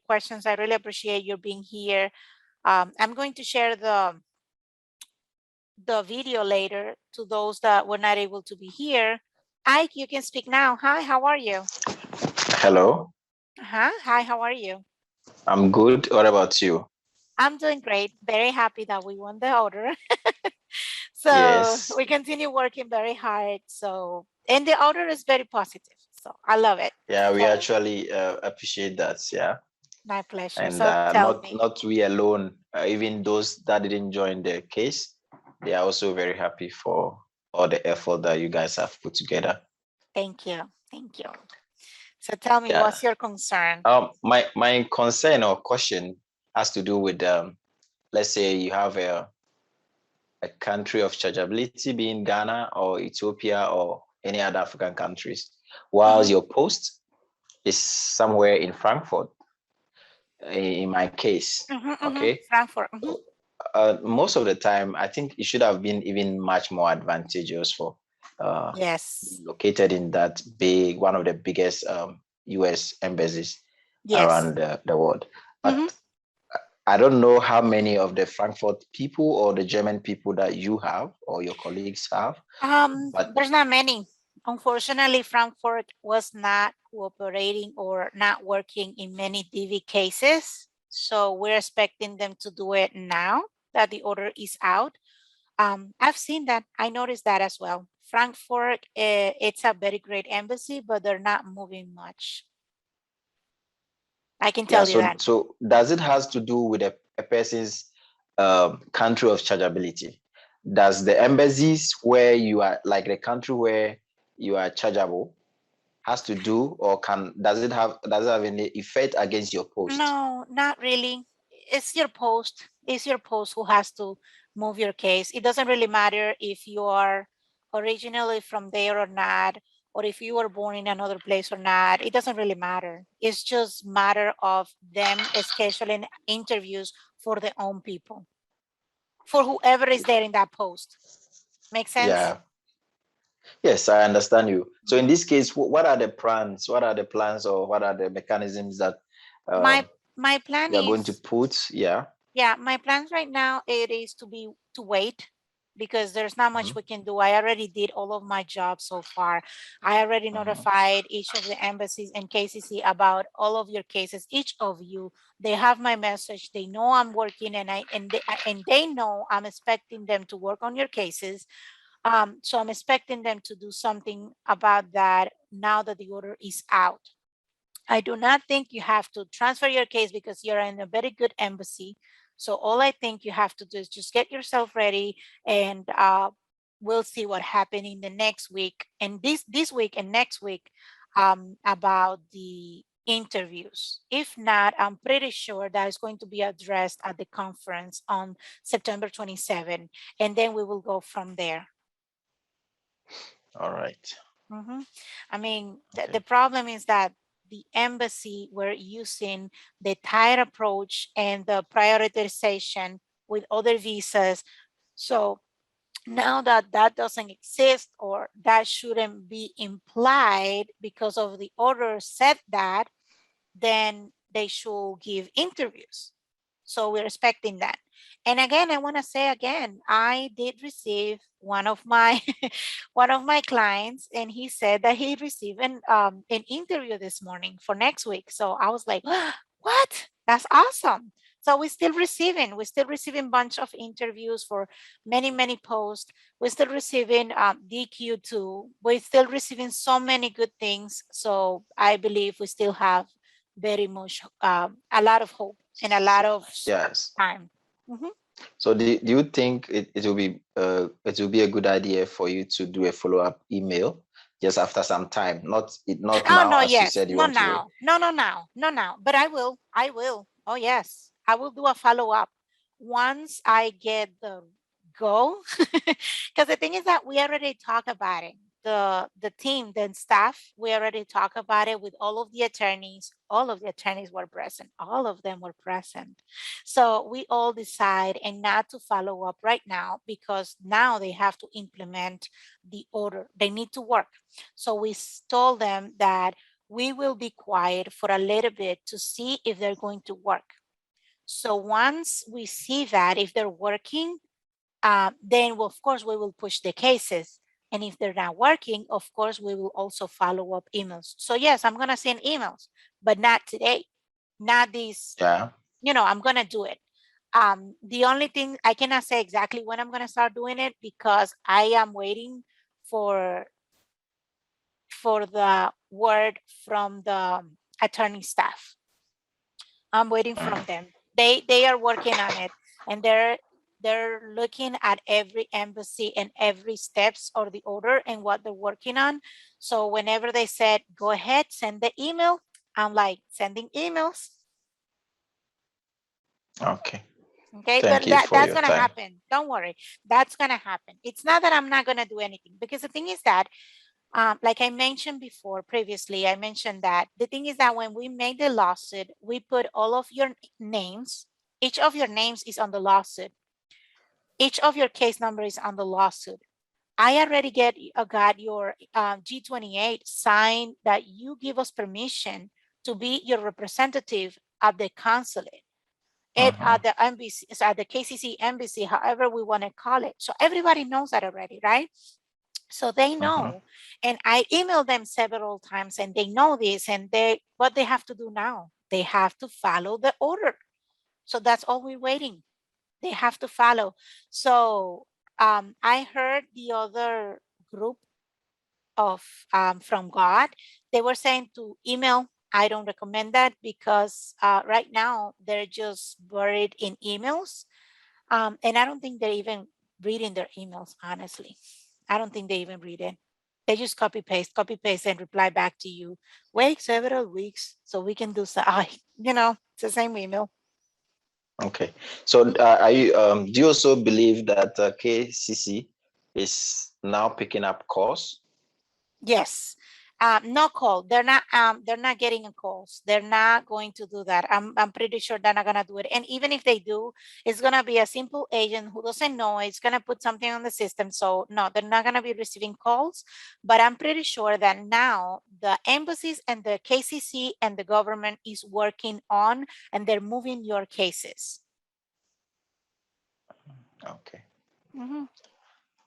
questions. I really appreciate your being here. I'm going to share the video later to those that were not able to be here. Ike, you can speak now. Hi, how are you? Hello, Hi, how are you? I'm good. What about you? I'm doing great. Very happy that we won the order. So Yes. we continue working very hard. So, and the order is very positive. So I love it. Yeah, we Okay. actually appreciate that. Yeah, My pleasure. and So tell not me. not we alone. Even those that didn't join the case, they are also very happy for all the effort that you guys have put together. Thank you. Thank you. So tell me, Yeah. what's your concern? My concern or question has to do with let's say you have a country of chargeability being Ghana or Ethiopia or any other African countries, whilst your post is somewhere in Frankfurt, in my case. Okay. Frankfurt. So, most of the time, I think it should have been even much more advantageous for Yes. located in that one of the biggest US embassies Yes. around the world. But I don't know how many of the Frankfurt people or the German people that you have or your colleagues have. But There's not many. Unfortunately, Frankfurt was not cooperating or not working in many DV cases. So we're expecting them to do it now that the order is out. I've seen that. I noticed that as well. Frankfurt, it's a very great embassy, but they're not moving much. I can yeah, tell you that. so does it has to do with a person's country of chargeability? Does the embassies where you are, like the country where you are chargeable, has to do, or does it have any effect against your post? No, not really. It's your post. It's your post who has to move your case. It doesn't really matter if you are originally from there or not, or if you were born in another place or not. It doesn't really matter. It's just matter of them scheduling interviews for their own people, for whoever is there in that post. Make sense? Yeah. Yes, I understand you. So in this case, what are the plans? What are the plans, or what are the mechanisms that My plan you are going to is, put? Yeah. yeah, my plans right now, it is to wait, because there's not much Mhm. we can do. I already did all of my job so far. I already notified each of the embassies and KCC about all of your cases. Each of you, they have my message. They know I'm working, and they know I'm expecting them to work on your cases. So I'm expecting them to do something about that now that the order is out. I do not think you have to transfer your case because you're in a very good embassy. So all I think you have to do is just get yourself ready, and we'll see what happens in the next week and this week and next week about the interviews. If not, I'm pretty sure that is going to be addressed at the conference on September 27, and then we will go from there. All right. I mean, Okay. the problem is that the embassy were using the tight approach and the prioritization with other visas. So now that that doesn't exist, or that shouldn't be implied because of the order said that, then they should give interviews. So we're expecting that. And again, I want to say again, I did receive one of my one of my clients, and he said that he received an interview this morning for next week. So I was like, what? That's awesome. So we're still receiving bunch of interviews for many posts. We're still receiving DQ2. We're still receiving so many good things. So I believe we still have very much a lot of hope and a lot of Yes. time. Mhm. So do you think it will be a good idea for you to do a follow-up email just after some time? Not Oh now, no, as you yes, said you not want to wait. now, no, no now. But I will. Oh yes, I will do a follow up once I get the go. Because the thing is that we already talked about it. The team, the staff, we already talked about it with all of the attorneys. All of the attorneys were present. All of them were present. So we all decide and not to follow up right now, because now they have to implement the order. They need to work. So we told them that we will be quiet for a little bit to see if they're going to work. So once we see that if they're working, then of course we will push the cases. And if they're not working, of course we will also follow up emails. So yes, I'm gonna send emails, but not today, not these. Yeah. I'm gonna do it. The only thing I cannot say exactly when I'm gonna start doing it, because I am waiting for the word from the attorney staff. I'm waiting from them. They are working on it, and they're looking at every embassy and every steps or the order and what they're working on. So whenever they said, go ahead, send the email, I'm like sending emails. Okay. Okay, Thank but you for that's your gonna time. happen. Don't worry, that's gonna happen. It's not that I'm not gonna do anything, because the thing is that like I mentioned before previously, I mentioned that the thing is that when we made the lawsuit, we put all of your names. Each of your names is on the lawsuit. Each of your case number is on the lawsuit. I already got your G28 signed that you give us permission to be your representative at the consulate, at the embassy, at the KCC embassy, however we want to call it. So everybody knows that already, right? So they know, and I emailed them several times, and they know this, and what they have to do now, they have to follow the order. So that's all we're waiting. They have to follow. So I heard the other group of from God, they were saying to email. I don't recommend that, because right now they're just buried in emails. And I don't think they're even reading their emails, honestly. I don't think they even read it. They just copy paste, and reply back to you. Wait several weeks so we can do so. It's the same email. Okay. So are you do you also believe that KCC is now picking up calls? Yes. No call. They're not getting a calls. They're not going to do that. I'm pretty sure they're not gonna do it. And even if they do, it's gonna be a simple agent who doesn't know. It's gonna put something on the system. So no, they're not gonna be receiving calls. But I'm pretty sure that now the embassies and the KCC and the government is working on, and they're moving your cases. Okay. Mhm.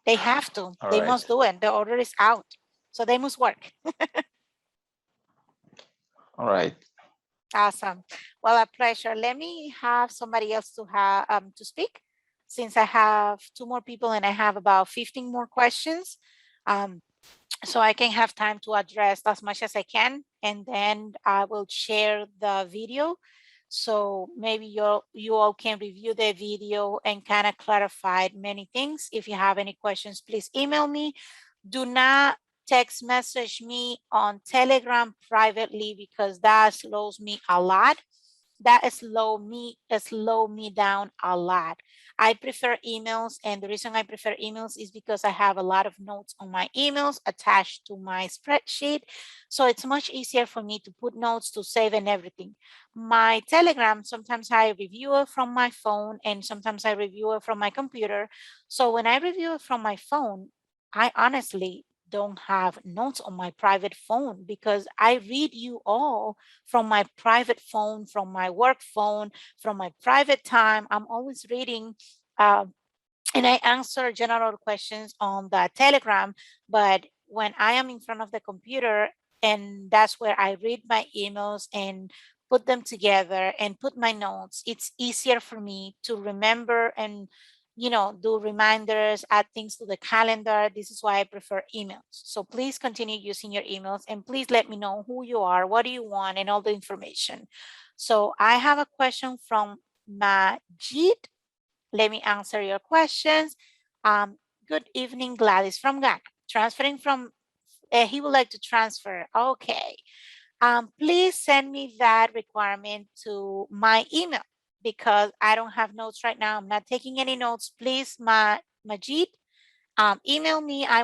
They have to. All They right. must do it. The order is out, so they must work. All right. Awesome. Well, a pleasure. Let me have somebody else to have to speak, since I have two more people and I have about 15 more questions. So I can have time to address as much as I can, and then I will share the video. So maybe you all can review the video and kind of clarify many things. If you have any questions, please email me. Do not text message me on Telegram privately, because that slows me a lot. That slow me down a lot. I prefer emails, and the reason I prefer emails is because I have a lot of notes on my emails attached to my spreadsheet. So it's much easier for me to put notes, to save, and everything. My Telegram, sometimes I review it from my phone and sometimes I review it from my computer. So when I review it from my phone, I honestly don't have notes on my private phone, because I read you all from my private phone, from my work phone, from my private time. I'm always reading, and I answer general questions on the Telegram. But when I am in front of the computer, and that's where I read my emails and put them together and put my notes, it's easier for me to remember and, do reminders, add things to the calendar. This is why I prefer emails. So please continue using your emails, and please let me know who you are, what do you want, and all the information. So I have a question from Majid. Let me answer your questions. Good evening, Gladys from Ghana. Transferring from, he would like to transfer. Okay. Please send me that requirement to my email, because I don't have notes right now. I'm not taking any notes. Please, Majid, email me. I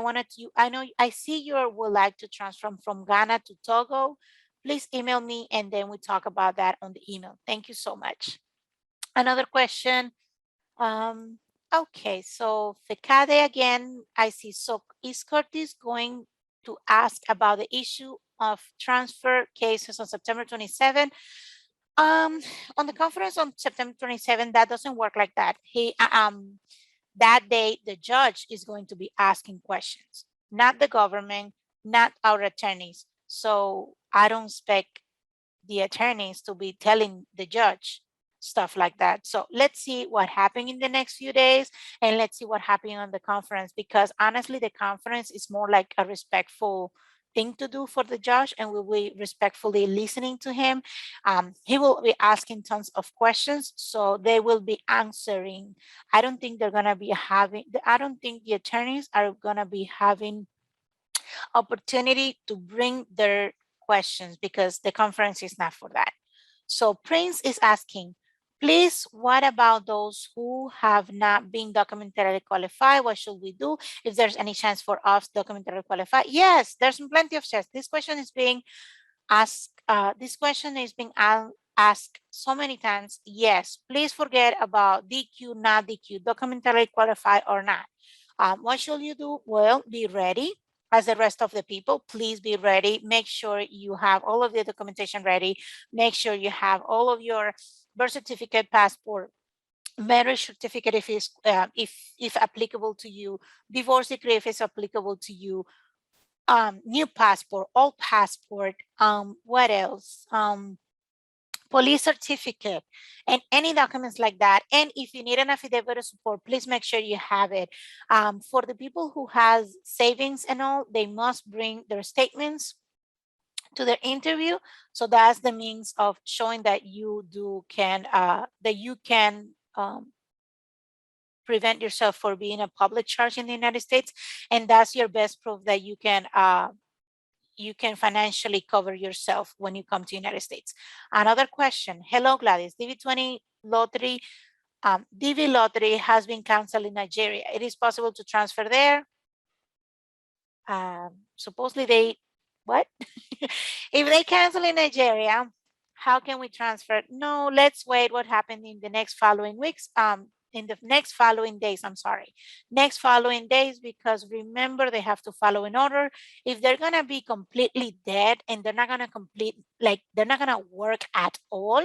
know, I see you would like to transfer from Ghana to Togo. Please email me, and then we talk about that on the email. Thank you so much. Another question. Um, okay, so Fekade again, I see. So is Curtis going to ask about the issue of transfer cases on September 27? On the conference on September 27, that doesn't work like that. That day, the judge is going to be asking questions, not the government, not our attorneys. So I don't expect the attorneys to be telling the judge stuff like that. So let's see what happened in the next few days, and let's see what happened on the conference, because honestly, the conference is more like a respectful thing to do for the judge, and we'll be respectfully listening to him. He will be asking tons of questions, so they will be answering. I don't think they're gonna be having, I don't think the attorneys are gonna be having opportunity to bring their questions, because the conference is not for that. So Prince is asking, please, what about those who have not been documentarily qualified? What should we do if there's any chance for us documentarily qualified? Yes, there's plenty of chance. This question is being asked. This question is being asked so many times. Yes, please forget about DQ, not DQ, documentarily qualified or not. What should you do? Well, be ready as the rest of the people. Please be ready. Make sure you have all of the documentation ready. Make sure you have all of your birth certificate, passport, marriage certificate if applicable to you, divorce decree if it's applicable to you, new passport, old passport, what else? Police certificate, and any documents like that. And if you need an affidavit of support, please make sure you have it. For the people who has savings and all, they must bring their statements to their interview. So that's the means of showing that you can prevent yourself for being a public charge in the United States. And that's your best proof that you can you can financially cover yourself when you come to United States. Another question. Hello, Gladys. DV20 lottery, DV lottery has been canceled in Nigeria. It is possible to transfer there. Supposedly they, what? If they cancel in Nigeria, how can we transfer? No, let's wait what happened in the next following weeks. In the next following days, I'm sorry. Next following days, because remember they have to follow an order. If they're gonna be completely dead and they're not gonna they're not gonna work at all,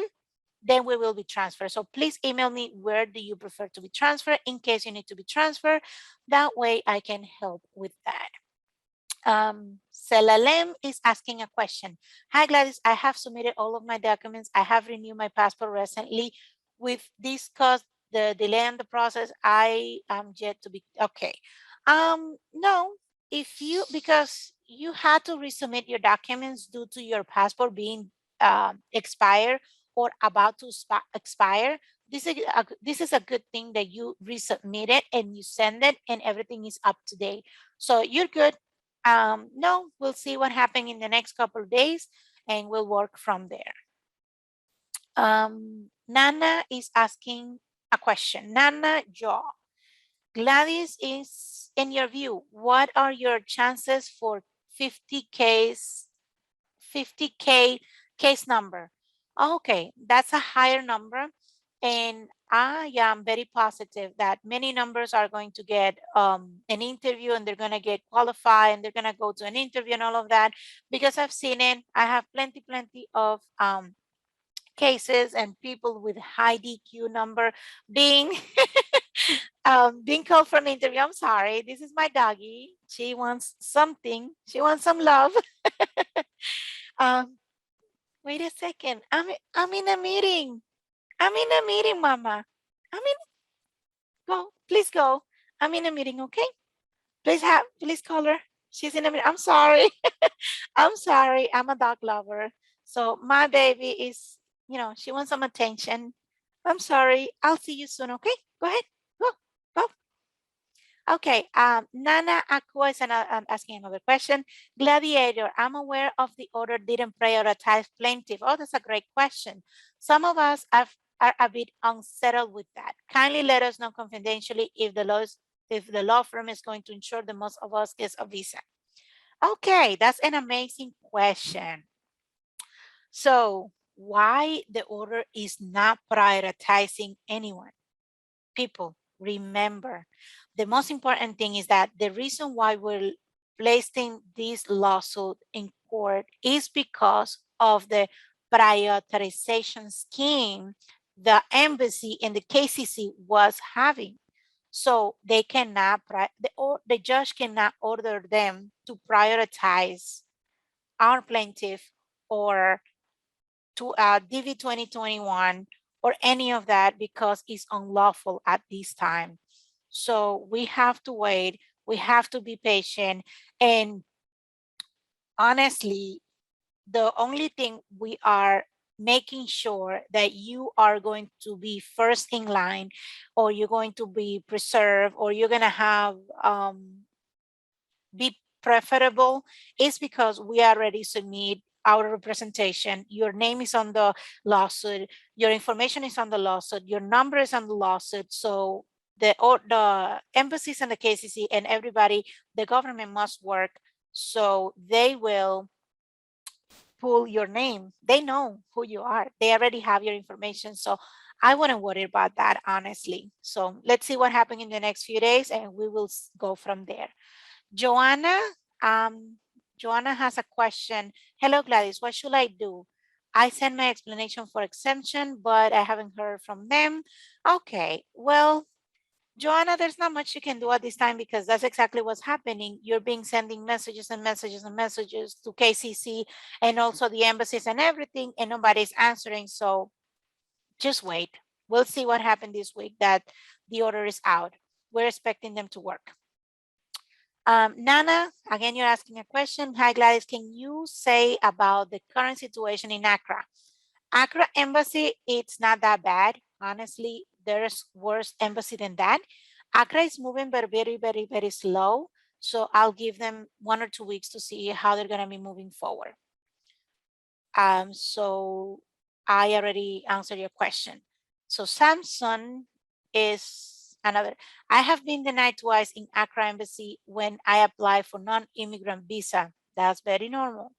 then we will be transferred. So please email me, where do you prefer to be transferred in case you need to be transferred. That way I can help with that. Selalem is asking a question. Hi Gladys, I have submitted all of my documents. I have renewed my passport recently. With this cause the delay in the process, I am yet to be, okay. No, if you, because you had to resubmit your documents due to your passport being expired or about to expire. This is a good thing that you resubmit it and you send it and everything is up to date. So you're good. No, we'll see what happens in the next couple of days and we'll work from there. Nana is asking a question. Nana Jaw. Gladys is, in your view, what are your chances for 50K case number? Okay, that's a higher number. And I am very positive that many numbers are going to get an interview and they're going to get qualified and they're going to go to an interview and all of that, because I've seen it. I have plenty of cases and people with high DQ number being being called for an interview. I'm sorry, this is my doggy. She wants something. She wants some love. Wait a second. I'm in a meeting. I'm in a meeting, Mama. Go, please go. I'm in a meeting, okay? Please call her. She's in a meeting. I'm sorry. I'm sorry. I'm a dog lover. So my baby is, she wants some attention. I'm sorry. I'll see you soon, okay? Go ahead. Go. Okay, Nana Aqua is asking another question. Gladiator, I'm aware of the order didn't prioritize plaintiff. Oh, that's a great question. Some of us are a bit unsettled with that. Kindly let us know confidentially if the law firm is going to ensure the most of us gets a visa. Okay, that's an amazing question. So why the order is not prioritizing anyone? People, remember, the most important thing is that the reason why we're placing this lawsuit in court is because of the prioritization scheme the embassy and the KCC was having. So they cannot, the judge cannot order them to prioritize our plaintiff or to DV 2021 or any of that, because it's unlawful at this time. So we have to wait, we have to be patient. And honestly, the only thing we are making sure that you are going to be first in line, or you're going to be preserved, or you're going to have be preferable, is because we already submit our representation. Your name is on the lawsuit, your information is on the lawsuit, your number is on the lawsuit. So the embassies and the KCC and everybody, the government must work. So they will pull your name. They know who you are. They already have your information. So I wouldn't worry about that, honestly. So let's see what happens in the next few days and we will go from there. Joanna, Joanna has a question. Hello, Gladys, what should I do? I sent my explanation for exemption, but I haven't heard from them. Okay, well, Joanna, there's not much you can do at this time because that's exactly what's happening. You're being sending messages and messages and messages to KCC and also the embassies and everything, and nobody's answering. So just wait. We'll see what happened this week that the order is out. We're expecting them to work. Nana, again, you're asking a question. Hi, Gladys, can you say about the current situation in Accra? Accra embassy, it's not that bad. Honestly, there's worse embassy than that. Accra is moving, but very, very, very slow. So I'll give them 1 or 2 weeks to see how they're going to be moving forward. So I already answered your question. So Samson is another. I have been denied twice in Accra Embassy when I applied for non-immigrant visa. That's very normal.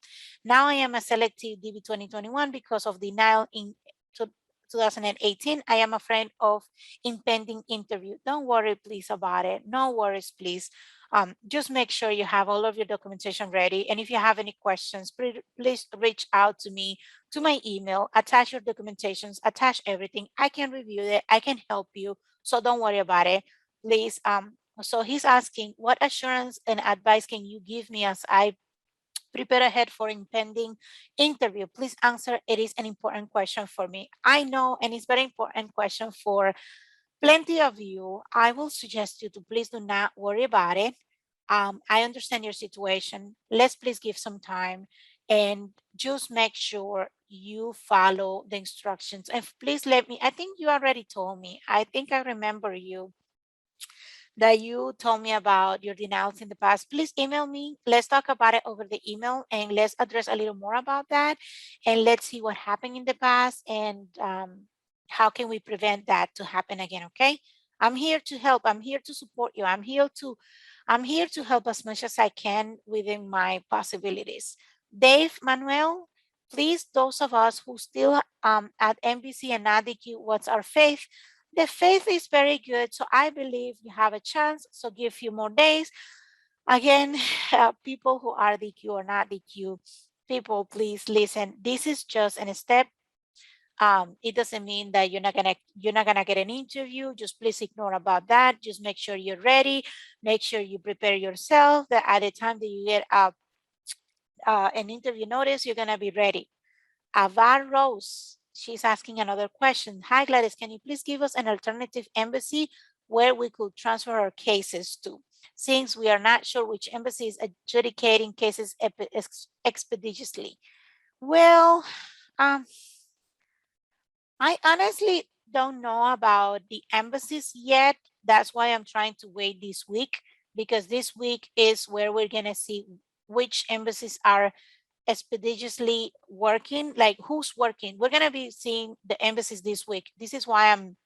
Now I am a selective DB 2021 because of denial in 2018. I am afraid of impending interview. Don't worry, please, about it. No worries, please. Just make sure you have all of your documentation ready. And if you have any questions, please reach out to me, to my email, attach your documentations, attach everything. I can review it. I can help you. So don't worry about it, please. So he's asking, what assurance and advice can you give me as I prepare ahead for impending interview? Please answer. It is an important question for me. I know, and it's very important question for plenty of you. I will suggest you to please do not worry about it. I understand your situation. Let's please give some time and just make sure you follow the instructions. And please let me, I think you already told me, I think I remember you, that you told me about your denials in the past. Please email me. Let's talk about it over the email and let's address a little more about that. And let's see what happened in the past and how can we prevent that to happen again, okay? I'm here to help. I'm here to support you. I'm here to help as much as I can within my possibilities. Dave, Manuel, please, those of us who still at NBC and ADQ, what's our faith? The faith is very good, so I believe you have a chance. So give a few more days. Again, people who are DQ or not DQ, people, please listen. This is just a step. It doesn't mean that you're not gonna get an interview. Just please ignore about that. Just make sure you're ready. Make sure you prepare yourself. That at the time that you get an interview notice, you're gonna be ready. Avar Rose, she's asking another question. Hi, Gladys, can you please give us an alternative embassy where we could transfer our cases to, since we are not sure which embassy is adjudicating cases expeditiously? Well, I honestly don't know about the embassies yet. That's why I'm trying to wait this week, because this week is where we're gonna see which embassies are expeditiously working, like who's working. We're going to be seeing the embassies this week. This is why I'm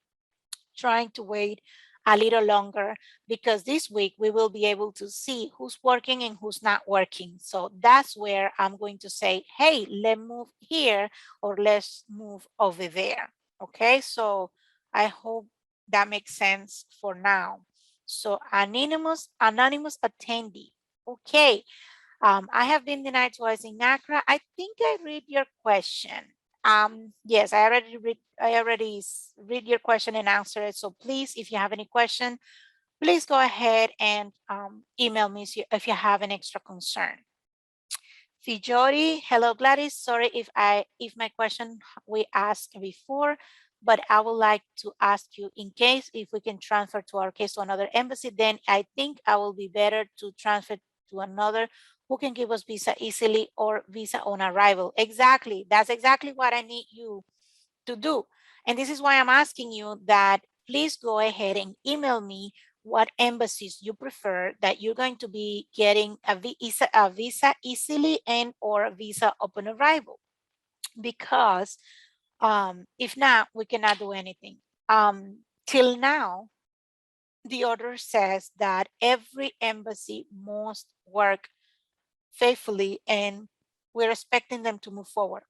trying to wait a little longer, because this week we will be able to see who's working and who's not working. So that's where I'm going to say, hey, let's move here or let's move over there. Okay, so I hope that makes sense for now. So anonymous attendee. Okay, I have been denied twice in Accra. I think I read your question. Yes, I already read your question and answer it. So please, if you have any question, please go ahead and email me if you have an extra concern. Fijori, hello Gladys. Sorry if my question we asked before, but I would like to ask you, in case if we can transfer to our case to another embassy, then I think I will be better to transfer to another who can give us visa easily or visa on arrival. Exactly. That's exactly what I need you to do. And this is why I'm asking you that please go ahead and email me what embassies you prefer that you're going to be getting a visa easily and or a visa upon arrival. Because if not, we cannot do anything. Till now, the order says that every embassy must work faithfully and we're expecting them to move forward.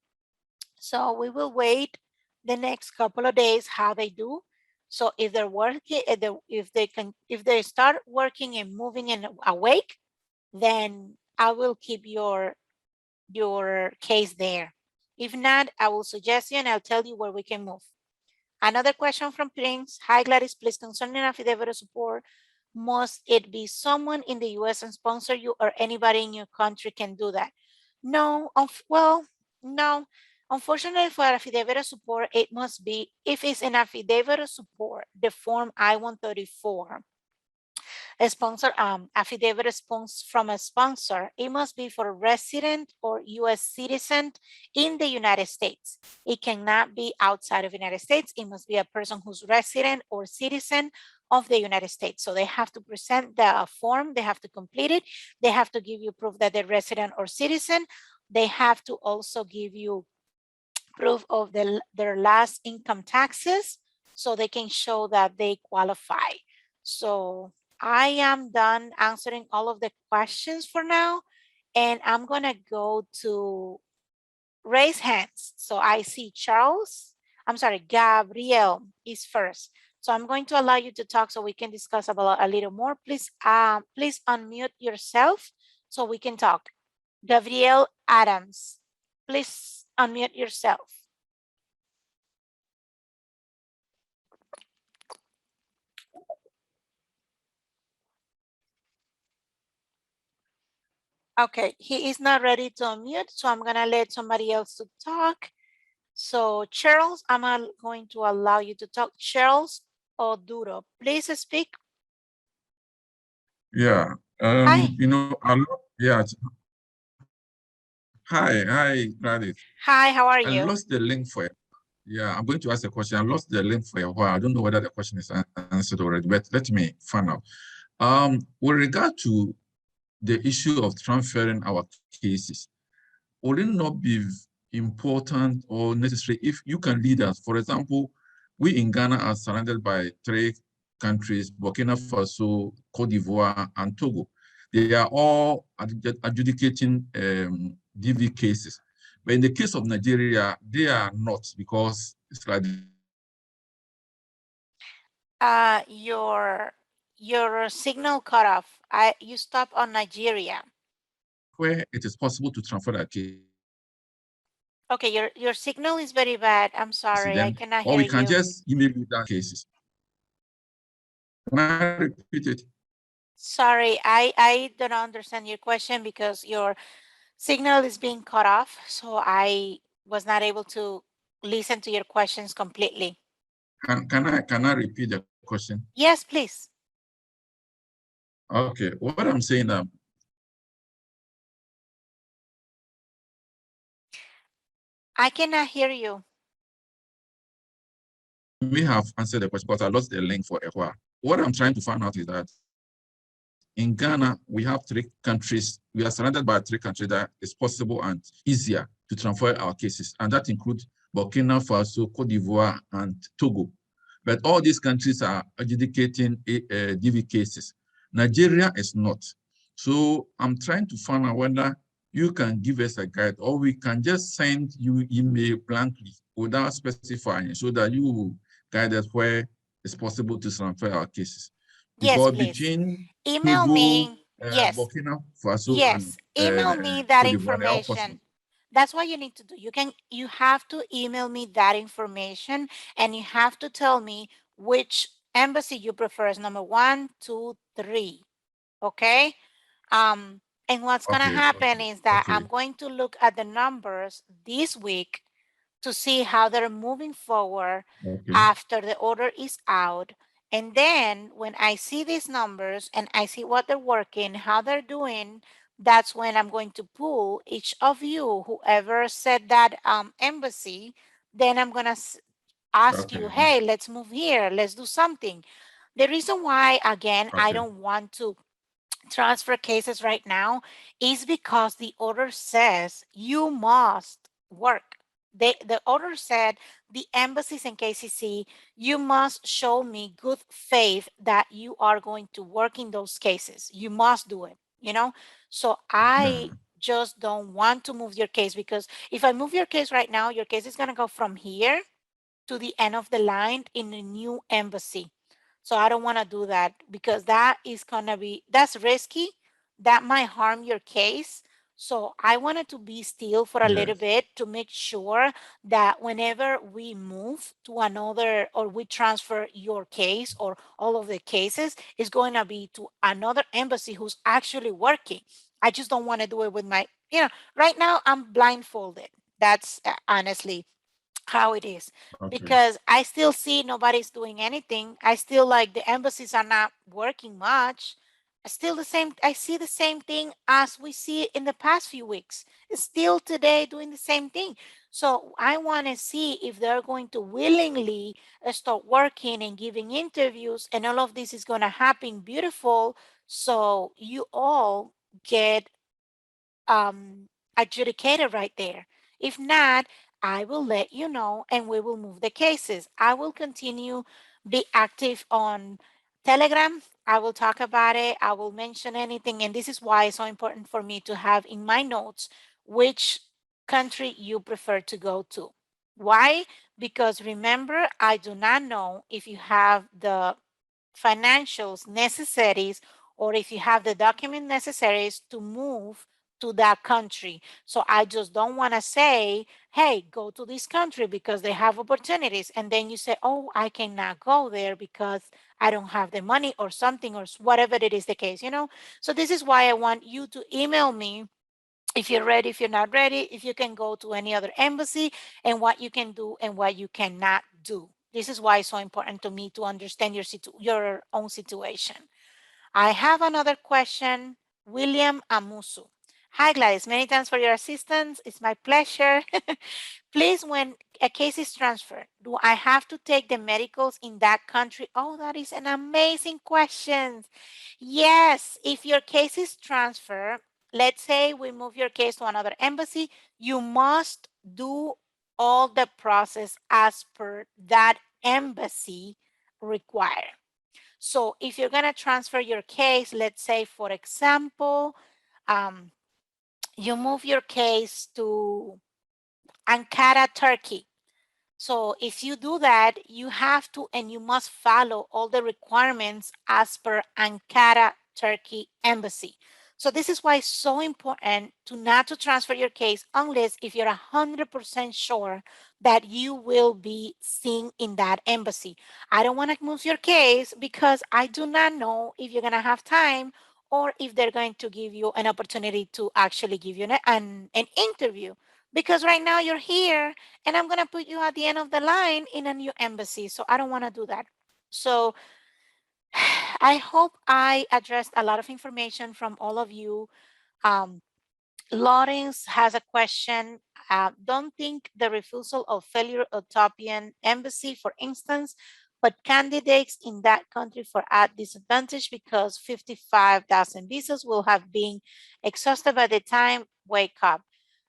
So we will wait the next couple of days how they do. So if they're working, if they start working and moving and awake, then I will keep your case there. If not, I will suggest you and I'll tell you where we can move. Another question from Prince. Hi Gladys, please, concerning affidavit support, must it be someone in the US and sponsor you, or anybody in your country can do that? No, well, no. Unfortunately for affidavit support, it must be, if it's an affidavit support, the form I-134, a sponsor affidavit response from a sponsor, it must be for a resident or US citizen in the United States. It cannot be outside of the United States. It must be a person who's resident or citizen of the United States. So they have to present the form, they have to complete it, they have to give you proof that they're resident or citizen, they have to also give you proof of their last income taxes so they can show that they qualify. So I am done answering all of the questions for now, and I'm gonna go to raise hands. So I see Charles, I'm sorry, Gabriel is first. So I'm going to allow you to talk so we can discuss about a little more. Please, please unmute yourself so we can talk. Gabriel Adams, please unmute yourself. Okay, he is not ready to unmute, so I'm gonna let somebody else to talk. So Charles, I'm going to allow you to talk. Charles Oduro, please speak. Yeah. Hi. You know, yeah. Hi, Gladys. Hi, how are I you? lost the link for it. Yeah, I'm going to ask a question. I lost the link for a while. I don't know whether the question is answered already, but let me find out. With regard to the issue of transferring our cases, would it not be important or necessary if you can lead us? For example, we in Ghana are surrounded by 3 countries, Burkina Faso, Cote d'Ivoire, and Togo. They are all adjudicating DV cases. But in the case of Nigeria, they are not, because it's like Your signal cut off. You stop on Nigeria. where it is possible to transfer that case. Okay, your signal is very bad. I'm sorry, I Then, cannot or hear we can you. just email you that cases. Can I repeat it? Sorry, I don't understand your question because your signal is being cut off, so I was not able to listen to your questions completely. Can I repeat the question? Yes, please. Okay, what I'm saying, I cannot hear you. we have answered the question, but I lost the link for a while. What I'm trying to find out is that in Ghana, we have 3 countries. We are surrounded by 3 countries that is possible and easier to transfer our cases, and that includes Burkina Faso, Cote d'Ivoire, and Togo. But all these countries are adjudicating DV cases. Nigeria is not. So I'm trying to find out whether you can give us a guide, or we can just send you email blankly without specifying, so that you will guide us where it's possible to transfer our cases. Yes, Because please. between Email Togo, me. Yes. Burkina Faso, Yes. and Email me that Cote d'Ivoire, they are all possible. information. That's what you need to do. You have to email me that information, and you have to tell me which embassy you prefer as number 1, 2, 3. Okay? And what's gonna happen is that I'm going to look at the numbers this week to see how they're moving forward after the order is out. And then when I see these numbers and I see what they're working, how they're doing, that's when I'm going to pull each of you, whoever said that embassy, then I'm gonna ask you, hey, let's move here, let's do something. The reason why, again, I don't want to transfer cases right now is because the order says you must work. The order said the embassies and KCC, you must show me good faith that you are going to work in those cases. You must do it, you know? So I just don't want to move your case, because if I move your case right now, your case is going to go from here to the end of the line in a new embassy. So I don't want to do that, because that is going to be, that's risky. That might harm your case. So I wanted to be still for a little bit to make sure that whenever we move to another, or we transfer your case or all of the cases, is going to be to another embassy who's actually working. I just don't want to do it with my, right now I'm blindfolded. That's honestly how it is, because I still see nobody's doing anything. I still, like, the embassies are not working much. Still the same. I see the same thing as we see in the past few weeks. Still today doing the same thing. So I want to see if they're going to willingly start working and giving interviews, and all of this is going to happen beautiful. So you all get adjudicated right there. If not, I will let you know and we will move the cases. I will continue be active on Telegram. I will talk about it. I will mention anything. And this is why it's so important for me to have in my notes which country you prefer to go to. Why? Because remember, I do not know if you have the financials necessaries or if you have the document necessaries to move to that country. So I just don't want to say, hey, go to this country because they have opportunities. And then you say, oh, I cannot go there because I don't have the money or something or whatever it is the case, you know? So this is why I want you to email me if you're ready, if you're not ready, if you can go to any other embassy and what you can do and what you cannot do. This is why it's so important to me to understand your own situation. I have another question. William Amusu. Hi, Gladys. Many thanks for your assistance. It's my pleasure. Please, when a case is transferred, do I have to take the medicals in that country? Oh, that is an amazing question. Yes, if your case is transferred, let's say we move your case to another embassy, you must do all the process as per that embassy require. So if you're going to transfer your case, let's say, for example, you move your case to Ankara, Turkey. So if you do that, you have to and you must follow all the requirements as per Ankara, Turkey embassy. So this is why it's so important to not to transfer your case unless if you're 100% sure that you will be seen in that embassy. I don't want to move your case because I do not know if you're going to have time or if they're going to give you an opportunity to actually give you an interview. Because right now you're here and I'm going to put you at the end of the line in a new embassy. So I don't want to do that. So I hope I addressed a lot of information from all of you. Lawrence has a question. Don't think the refusal of failure Ethiopian embassy, for instance, but candidates in that country for at disadvantage because 55,000 visas will have been exhausted by the time wake up.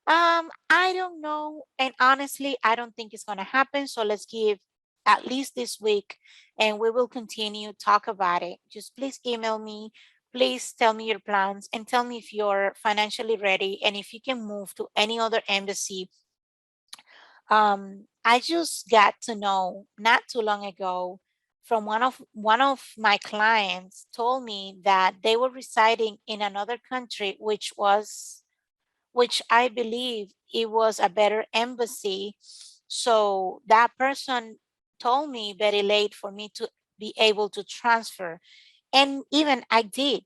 I don't know. And honestly, I don't think it's going to happen. So let's give at least this week and we will continue talk about it. Just please email me. Please tell me your plans and tell me if you're financially ready and if you can move to any other embassy. I just got to know not too long ago from one of my clients told me that they were residing in another country, which I believe it was a better embassy. So that person told me very late for me to be able to transfer. And even I did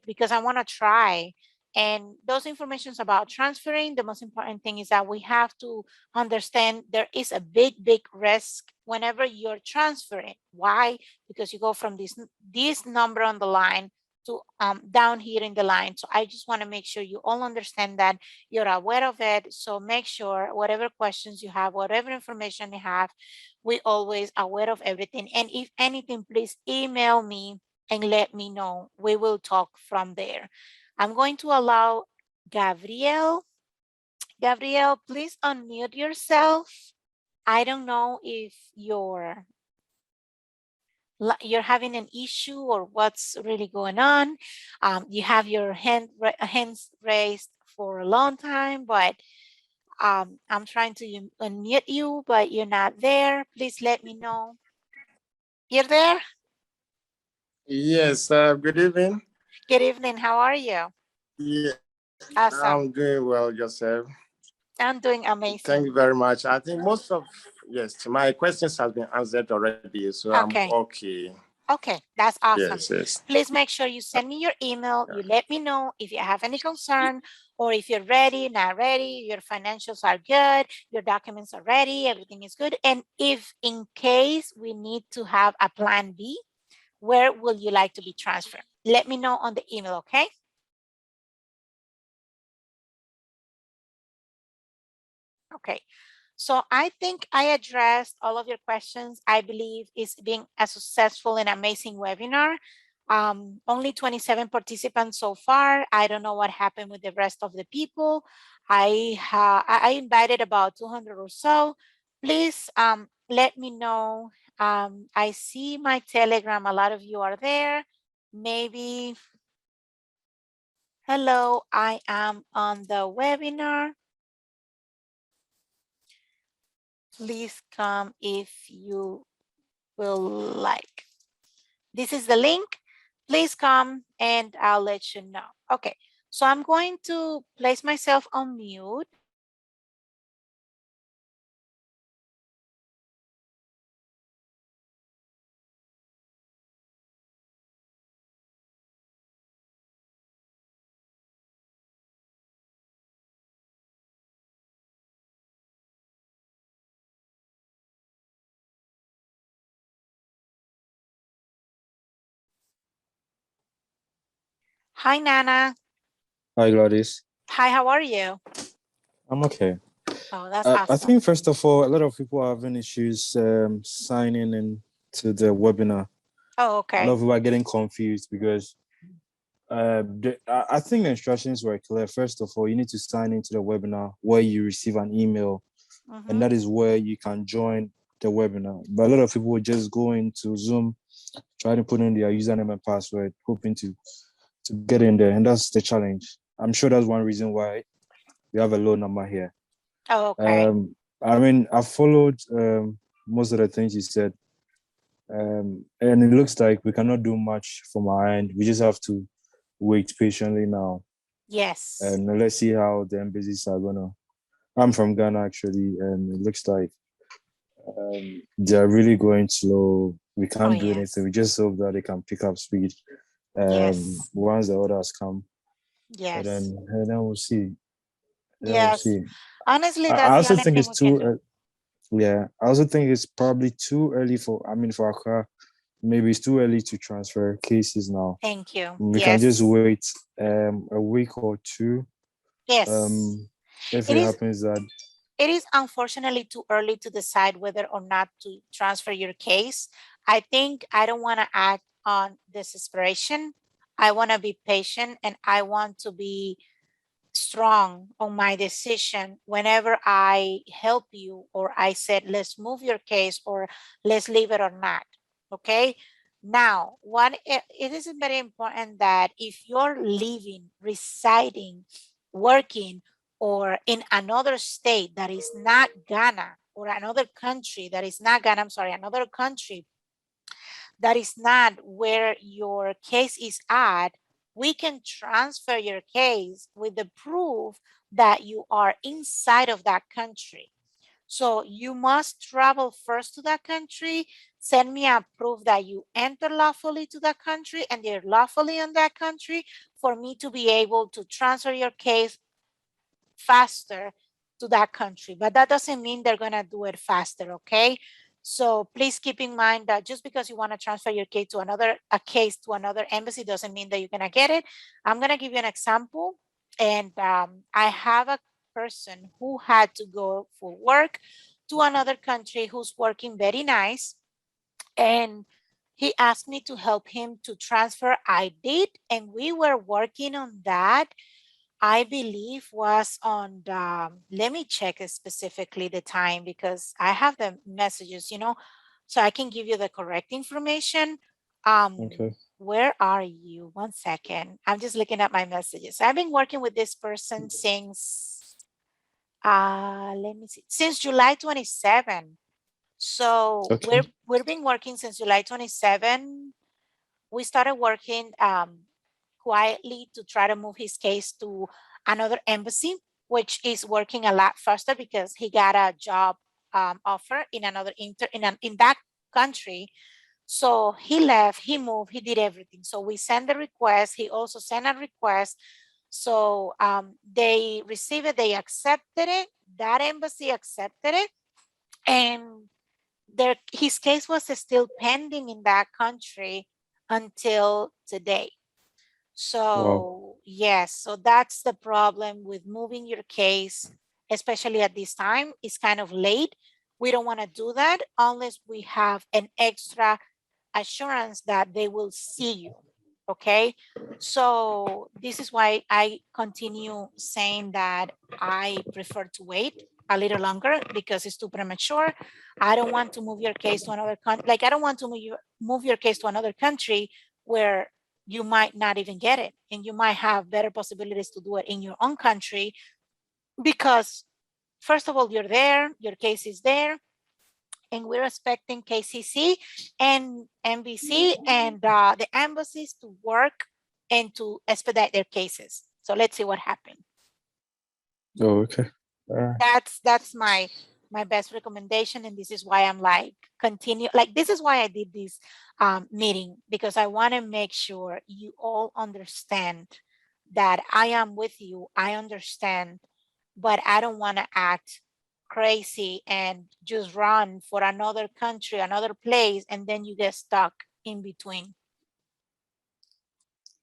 because I want to try. And those informations about transferring, the most important thing is that we have to understand there is a big risk whenever you're transferring. Why? Because you go from this number on the line to down here in the line. So I just want to make sure you all understand that you're aware of it. So make sure whatever questions you have, whatever information you have, we always aware of everything. And if anything, please email me and let me know. We will talk from there. I'm going to allow Gabriel. Gabriel, please unmute yourself. I don't know if you're having an issue or what's really going on. You have your hands raised for a long time, but I'm trying to unmute you, but you're not there. Please let me know. You're there? Yes, good evening. Good evening. How are you? Yeah, Awesome. I'm doing well, yourself. I'm doing amazing. Thank you very much. I think most of, yes, my questions have been answered already, so Okay. I'm okay. Okay, that's awesome. Yes. Please make sure you send me your email. You let me know if you have any concern or if you're ready, not ready, your financials are good, your documents are ready, everything is good. And if in case we need to have a plan B, where will you like to be transferred? let me know on the email, okay? Okay, so I think I addressed all of your questions. I believe it's been a successful and amazing webinar. Only 27 participants so far. I don't know what happened with the rest of the people. I invited about 200 or so. Please let me know. I see my Telegram. A lot of you are there. Maybe, hello, I am on the webinar. Please come if you will like. This is the link. Please come and I'll let you know. Okay, so I'm going to place myself on mute. Hi, Nana. Hi, Gladys. Hi, how are you? I'm okay. Oh, that's I awesome. think, first of all, a lot of people are having issues signing in to the webinar. Oh, A okay. lot of people are getting confused because I think the instructions were clear. First of all, you need to sign into the webinar where you receive an email, and that is where you can join the webinar. But a lot of people will just go into Zoom, try to put in their username and password, hoping to get in there, and that's the challenge. I'm sure that's one reason why we have a low number here. Oh, okay. I mean, I followed most of the things you said, and it looks like we cannot do much from our end. We just have to wait patiently now, Yes. and let's see how the embassies are gonna. I'm from Ghana actually, and it looks like they're really going slow. We can't do anything. We just hope that they can pick up speed once the orders come. Yes. And then we'll see. Yes. See. Honestly, I that's the also only think thing it's we can do. too. Yeah, I also think it's probably too early for Accra. Maybe it's too early to transfer cases now. Thank you. We can just wait a week or two. Yes. If it happens that. It is unfortunately too early to decide whether or not to transfer your case. I think I don't want to act on desperation. I want to be patient and I want to be strong on my decision whenever I help you or I said, let's move your case or let's leave it or not. Okay. Now, it is very important that if you're living, residing, working, or in another state that is not Ghana or another country that is not Ghana, I'm sorry, another country that is not where your case is at, we can transfer your case with the proof that you are inside of that country. So you must travel first to that country, send me a proof that you enter lawfully to that country and you're lawfully in that country for me to be able to transfer your case faster to that country. But that doesn't mean they're going to do it faster, okay? So please keep in mind that just because you want to transfer your case to another embassy doesn't mean that you're going to get it. I'm going to give you an example. And I have a person who had to go for work to another country who's working very nice. And he asked me to help him to transfer. I did. And we were working on that. I believe was on the, let me check specifically the time because I have the messages, so I can give you the correct information. Okay. Where are you? 1 second. I'm just looking at my messages. I've been working with this person since, let me see, since July 27. So Okay. we've been working since July 27. We started working quietly to try to move his case to another embassy, which is working a lot faster because he got a job offer in another in that country. So he left, he moved, he did everything. So we sent the request. He also sent a request. So they received it, they accepted it. That embassy accepted it. And his case was still pending in that country until today. So yes, so that's the problem with moving your case, especially at this time. It's kind of late. We don't want to do that unless we have an extra assurance that they will see you. Okay, so this is why I continue saying that I prefer to wait a little longer because it's too premature. I don't want to move your case to another country. Like, I don't want to move your case to another country where you might not even get it, and you might have better possibilities to do it in your own country because, first of all, you're there, your case is there, and we're expecting KCC and NBC and the embassies to work and to expedite their cases. So let's see what happens. Oh, okay. That's my best recommendation, and this is why I'm like continue. Like, this is why I did this meeting, because I want to make sure you all understand that I am with you. I understand, but I don't want to act crazy and just run for another country, another place, and then you get stuck in between.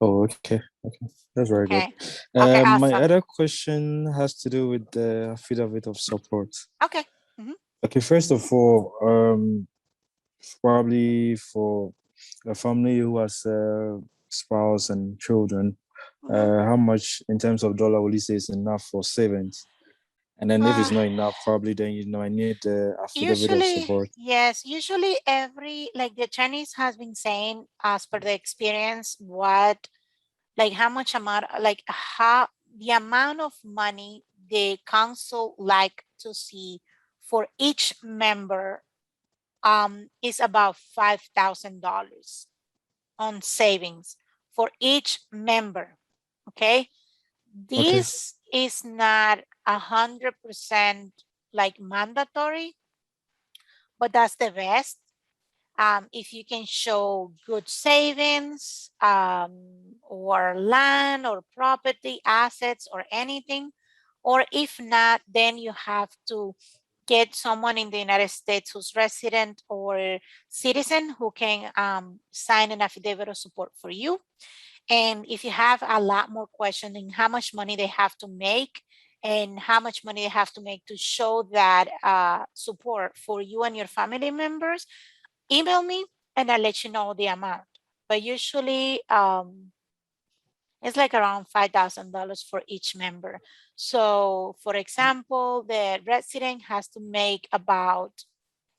Oh, okay. That's very good. Okay. Okay, My awesome. other question has to do with the affidavit of support. Okay. Okay, first of all, probably for a family who has a spouse and children, how much in terms of dollar will you say is enough for savings? And then if it's not enough, probably then I need the affidavit of support. Yes, usually like the Chinese has been saying, as per the experience, how much amount, how the amount of money the council like to see for each member is about $5,000 on savings for each member. Okay. This is not 100% like mandatory, but that's the best. If you can show good savings or land or property assets or anything, or if not, then you have to get someone in the United States who's resident or citizen who can sign an affidavit of support for you. And if you have a lot more questioning how much money they have to make and how much money they have to make to show that support for you and your family members, email me and I'll let you know the amount. But usually it's like around $5,000 for each member. So for example, the resident has to make about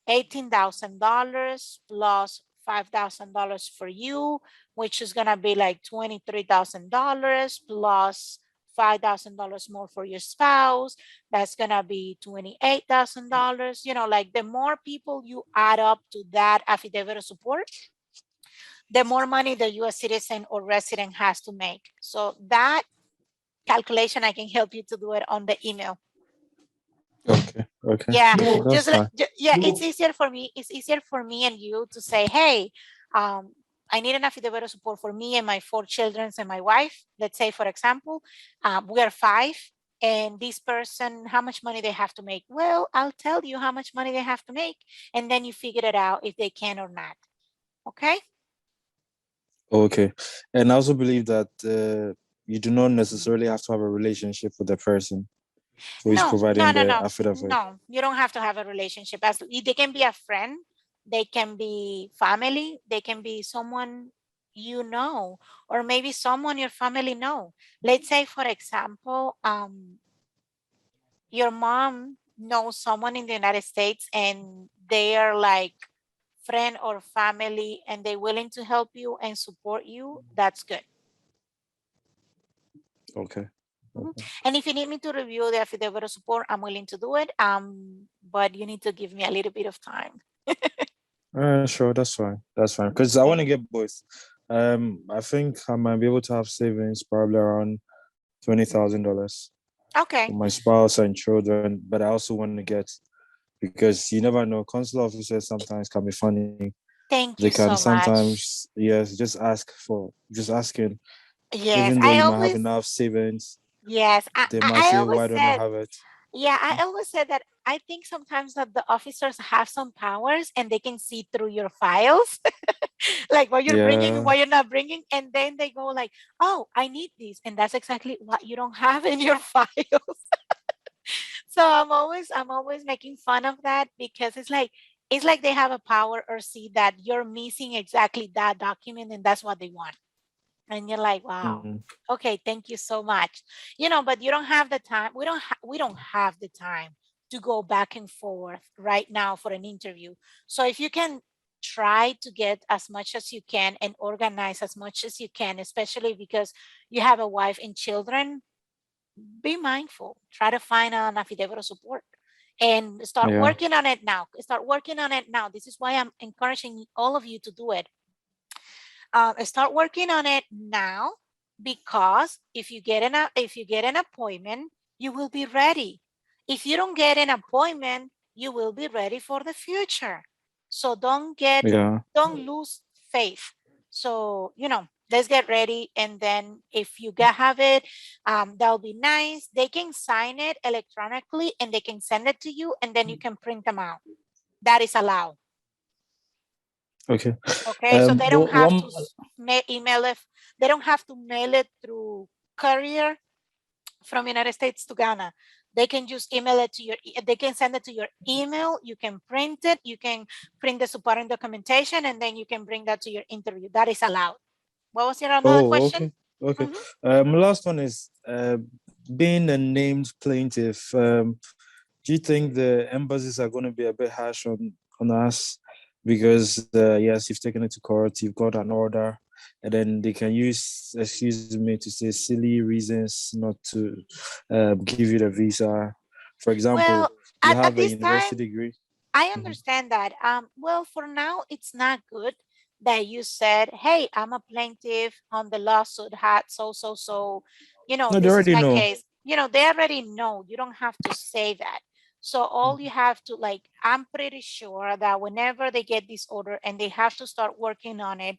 $18,000 plus $5,000 for you, which is gonna be like $23,000 plus $5,000 more for your spouse. That's gonna be $28,000. You know, like the more people you add up to that affidavit of support, the more money the US citizen or resident has to make. So that calculation, I can help you to do it on the email. Okay. Yeah, That's fine. it's easier for me. It's easier for me and you to say, hey, I need an affidavit of support for me and my 4 children and my wife. Let's say, for example, we are 5, and this person, how much money they have to make? Well, I'll tell you how much money they have to make, and then you figure it out if they can or not. Okay. Okay. And I also believe that you do not necessarily have to have a relationship with the person who is providing the affidavit. No, you don't have to have a relationship. As they can be a friend, they can be family, they can be someone you know, or maybe someone your family know. Let's say, for example, your mom knows someone in the United States and they are like friend or family and they're willing to help you and support you. That's good. Okay. And if you need me to review the affidavit of support, I'm willing to do it. But you need to give me a little bit of time. Sure, that's fine. Because I want to get both. I think I might be able to have savings probably around $20,000. Okay. For my spouse and children, but I also want to get, because you never know, consular officers sometimes can be funny. Thank you They can so sometimes, much. Yes, just asking. Yes, Even though you might have enough savings. Yes, they might say, why don't I have it? Yeah, I always said that I think sometimes that the officers have some powers and they can see through your files, like what you're bringing and Yeah. what you're not bringing. And then they go like, oh, I need this. And that's exactly what you don't have in your files. So I'm always making fun of that because it's like they have a power or see that you're missing exactly that document and that's what they want. And you're like, wow, Mm. okay, thank you so much. But you don't have the time. We don't have the time to go back and forth right now for an interview. So if you can try to get as much as you can and organize as much as you can, especially because you have a wife and children, be mindful. Try to find an affidavit of support and start Yeah. working on it now. Start working on it now. This is why I'm encouraging all of you to do it. Start working on it now, because if you get an appointment, you will be ready. If you don't get an appointment, you will be ready for the future. So Yeah. don't lose faith. So let's get ready, and then if you have it, that'll be nice. They can sign it electronically and they can send it to you, and then you can print them out. That is allowed. Okay. Okay, so they don't have One. to email it. They don't have to mail it through courier from United States to Ghana. They can just email it to they can send it to your email. You can print it. You can print the supporting documentation, and then you can bring that to your interview. That is allowed. What was your another Oh, question? okay. Okay. Mhm. Last one is being a named plaintiff. Do you think the embassies are going to be a bit harsh on us because yes, you've taken it to court, you've got an order, and then they can use, excuse me to say, silly reasons not to give you the visa. For example, Well, you at have a this time, university degree. I Mhm. understand that. Well, for now, it's not good that you said, hey, I'm a plaintiff on the lawsuit hat, so, No, they this is already my know. case. They already know. You don't have to say that. So all you have to, I'm pretty sure that whenever they get this order and they have to start working on it,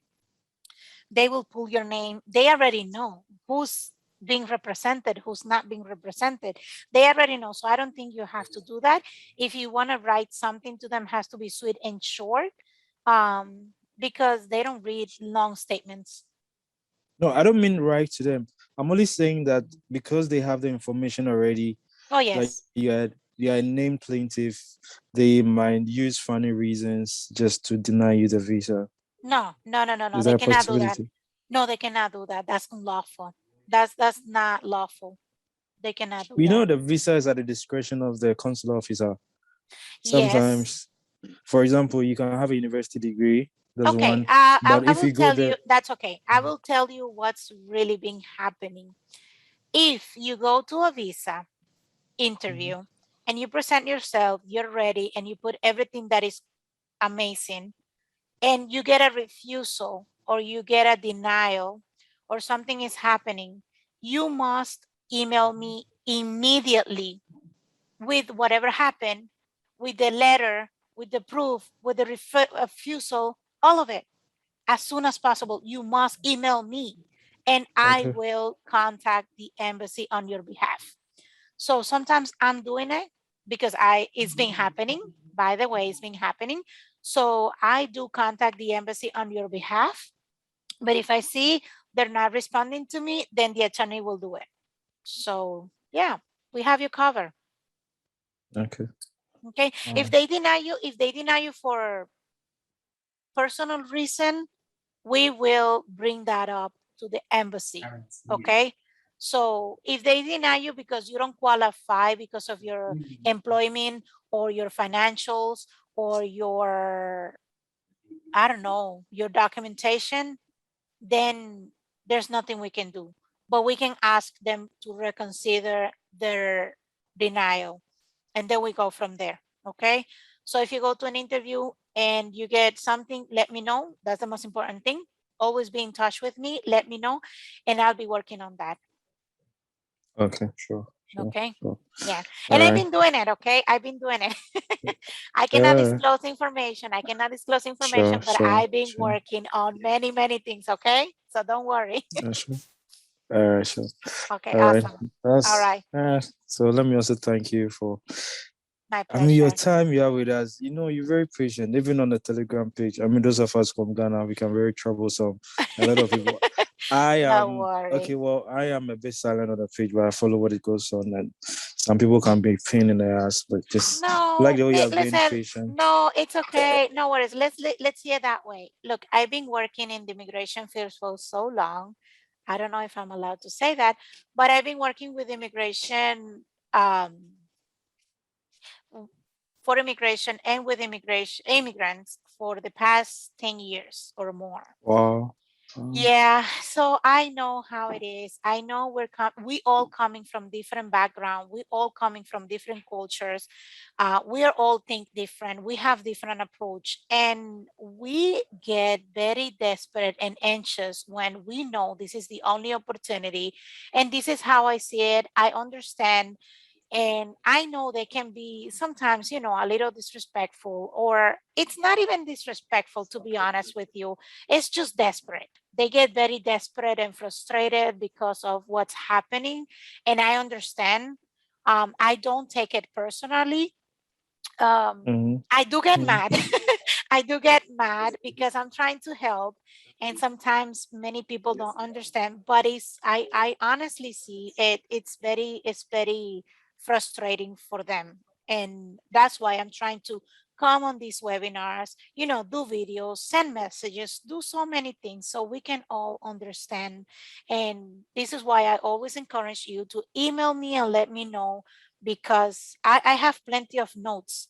they will pull your name. They already know who's being represented, who's not being represented. They already know. So I don't think you have to do that. If you want to write something to them, has to be sweet and short, because they don't read long statements. No, I don't mean write to them. I'm only saying that because they have the information already, Oh, like yes. you are a named plaintiff, they might use funny reasons just to deny you the visa. No. Is They that a cannot do that. possibility? No, they cannot do that. That's unlawful. That's not lawful. They cannot do We that. know the visa is at the discretion of the consular officer. Yes. Sometimes, for example, you can have a university degree. There's Okay. one, I, but I if will you go tell you. there, That's okay. I will tell you what's really been happening. If you go to a visa interview and you present yourself, you're ready, and you put everything that is amazing, and you get a refusal or you get a denial or something is happening, you must email me immediately with whatever happened, with the letter, with the proof, with the refusal, all of it. As soon as possible, you must email me, and I okay, will contact the embassy on your behalf. So sometimes I'm doing it because it's been happening. By the way, it's been happening. So I do contact the embassy on your behalf. But if I see they're not responding to me, then the attorney will do it. So yeah, we have you covered. okay, Okay. all If right, they deny you for personal reason, we will bring that up to the embassy. Okay. So if they deny you because you don't qualify because of your employment or your financials or your, I don't know, your documentation, then there's nothing we can do. But we can ask them to reconsider their denial, and then we go from there. Okay. So if you go to an interview and you get something, let me know. That's the most important thing. Always be in touch with me. Let me know, and I'll be working on that. okay, sure, Okay. sure. Yeah. All And I've right, been doing it. Okay. I've been doing it. I cannot yeah, disclose information. I cannot disclose sure, information, but sure, I've been sure, working on many, many things. Okay. So don't worry. sure. All right, sure. Okay. All right, Awesome. All that's right. so. Let me also thank you for My I mean, your pleasure. time you are with us, you know, you're very patient, even on the Telegram page. I mean, those of us from Ghana, we can very troublesome. A lot of people. I Don't am worry. okay. Well, I am a bit silent on the page, but I follow what it goes on, and some people can be pain in the ass, but just like No, the way you are being listen, patient. no, it's okay. No worries. Let's see it that way. Look, I've been working in the immigration field for so long. I don't know if I'm allowed to say that, but I've been working with immigration for immigration and with immigrants for the past 10 years or more. Wow. Yeah, so I know how it is. I know we all coming from different background. We all coming from different cultures. We are all think different. We have different approach, and we get very desperate and anxious when we know this is the only opportunity. And this is how I see it. I understand. And I know they can be sometimes, a little disrespectful, or it's not even disrespectful, to be honest with you. It's just desperate. They get very desperate and frustrated because of what's happening. And I understand. I don't take it personally. I do get mad. I do get mad because I'm trying to help, and sometimes many people don't understand. But I honestly see it. It's very frustrating for them, and that's why I'm trying to come on these webinars. Do videos, send messages, do so many things so we can all understand. And this is why I always encourage you to email me and let me know, because I have plenty of notes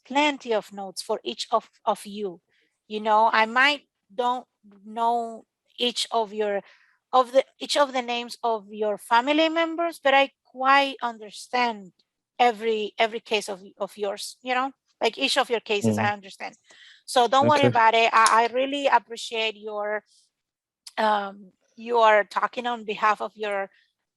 for each of you. I might don't know each of the names of your family members, but I quite understand every case of yours, like each of your cases, I understand. So don't worry Okay. about it. I really appreciate you are talking on behalf of from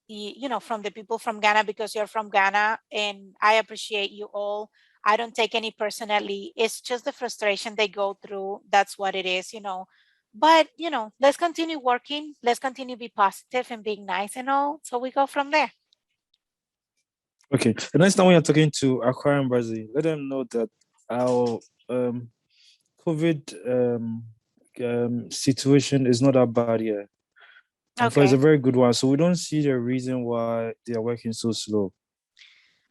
the people from Ghana, because you're from Ghana, and I appreciate you all. I don't take any personally. It's just the frustration they go through. That's what it is. But, let's continue working. Let's continue be positive and being nice and all. So we go from there. Okay. The next time when you're talking to Accra and Brazil, let them know that our COVID situation is not that bad yet. In fact, it's a Okay. very good one. So we don't see the reason why they are working so slow.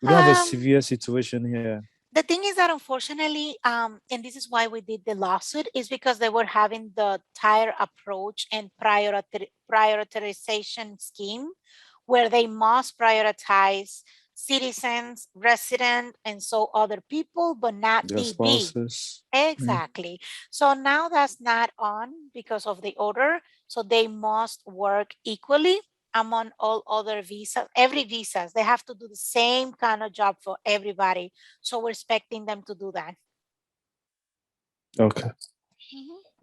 We don't have a severe situation here. The thing is that unfortunately, and this is why we did the lawsuit, is because they were having the tire approach and prioritization scheme, where they must prioritize citizens, resident, and so other people, but not Their DB. spouses. Exactly. So now that's not on because of the order. So they must work equally among all other visas, every visas. They have to do the same kind of job for everybody. So we're expecting them to do that. Okay.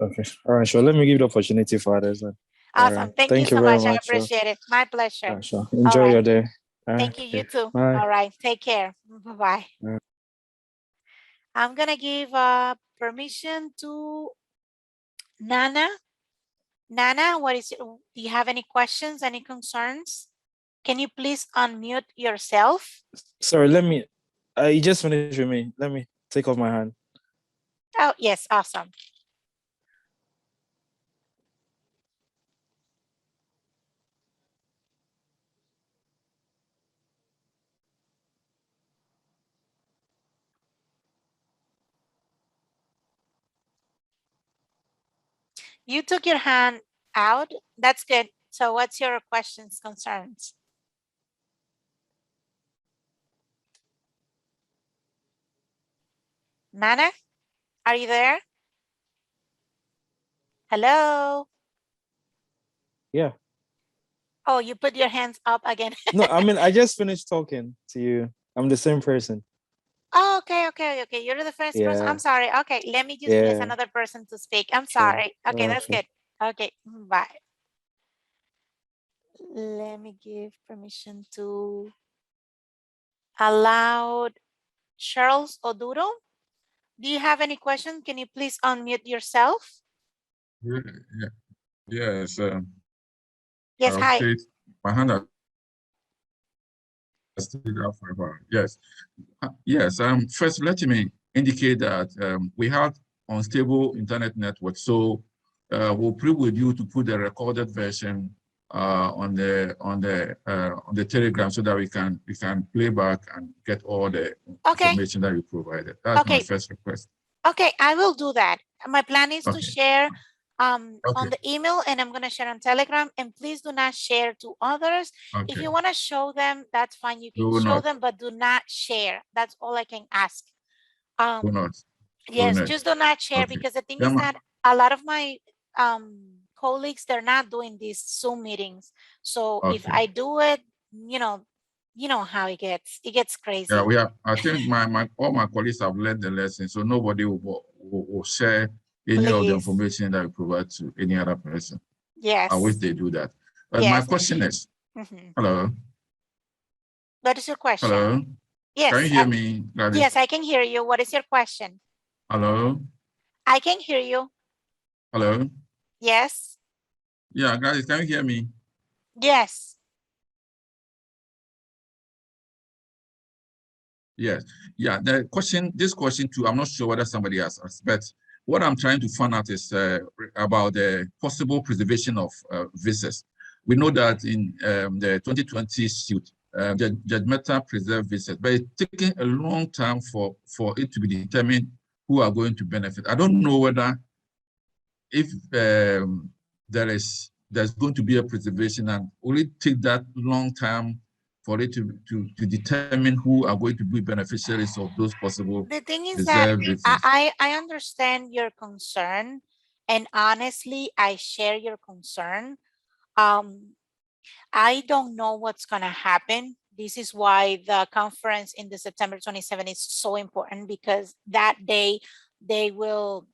Okay. All right, sure. Let me give the opportunity for others then. Awesome. All right. Thank you so very much. I much. appreciate it. My pleasure. Yeah, sure. All Enjoy right. your day. Thank you. You too. Bye. All right. Take care. Bye-bye. I'm going to give permission to Nana. Nana, do you have any questions, any concerns? Can you please unmute yourself? Sorry, you just finished with me. Let me take off my hand. Oh, yes. Awesome. You took your hand out. That's good. So what's your questions, concerns? Nana, are you there? Hello? Yeah. Oh, you put your hands up again. No, I mean, I just finished talking to you. I'm the same person. Oh, okay. You're the first person. I'm sorry. Okay, let me just place another person to speak. I'm sorry. Okay, that's good. Okay, bye. Let me give permission to allow Charles Oduro. Do you have any question? Can you please unmute yourself? Yes. Yes, hi. My hand stayed out for a while. Yes. Yes. First, let me indicate that we have unstable internet network. So we'll plead with you to put the recorded version on the Telegram so that we can play back and get all the information that you provided. That's my first request. Okay, I will do that. My plan is to share on Okay. the email, and I'm going to share on Telegram. And please do not share to others. Okay. If you want to show them, that's fine. You can Do show not. them, but do not share. That's all I can ask. Do not. Yes, Do not. just do not share, Okay. because the thing Yeah, is that a lot of my colleagues, they're not doing these Zoom meetings. So if Okay. I do it, you know how it gets. It gets crazy. Yeah, we have. I think all my colleagues have learned the lesson, so nobody will share any of the information that we provide to any other person. Yes. I wish they do that. But yes. my question is, hello. What is your question? Hello. Yes. Can you hear me, Gladys? Yes, I can hear you. What is your question? Hello. I can hear you. Hello. Yes. Yeah, Gladys, can you hear me? Yes. Yes. Yeah. This question too, I'm not sure whether somebody has asked, but what I'm trying to find out is about the possible preservation of visas. We know that in the 2020 suit, the judgmental preserved visas, but it's taking a long time for it to be determined who are going to benefit. I don't know whether if there's going to be a preservation, and will it take that long time for it to determine who are going to be beneficiaries of those possible. The thing is that visas? I understand your concern, and honestly, I share your concern. I don't know what's going to happen. This is why the conference in the September 27 is so important, because that day they will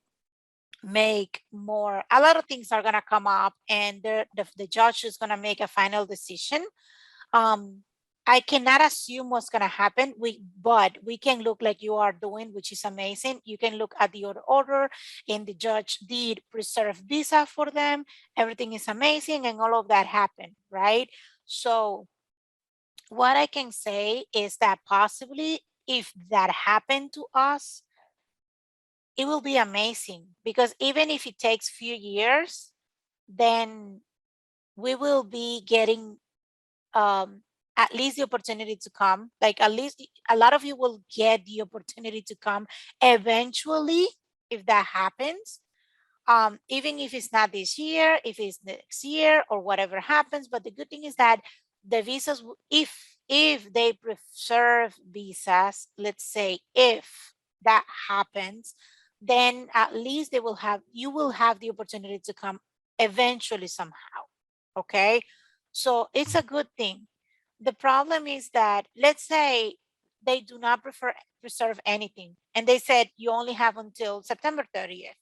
make a lot of things are going to come up, and the judge is going to make a final decision. I cannot assume what's going to happen, but we can look like you are doing, which is amazing. You can look at the order, and the judge did preserve visa for them. Everything is amazing, and all of that happened, right? So what I can say is that possibly if that happened to us, it will be amazing, because even if it takes few years, then we will be getting at least the opportunity to come. Like, at least a lot of you will get the opportunity to come eventually, if that happens. Even if it's not this year, if it's next year or whatever happens. But the good thing is that the visas, if they preserve visas, let's say if that happens, then at least you will have the opportunity to come eventually somehow. Okay, so it's a good thing. The problem is that, let's say they do not preserve anything, and they said you only have until September 30th.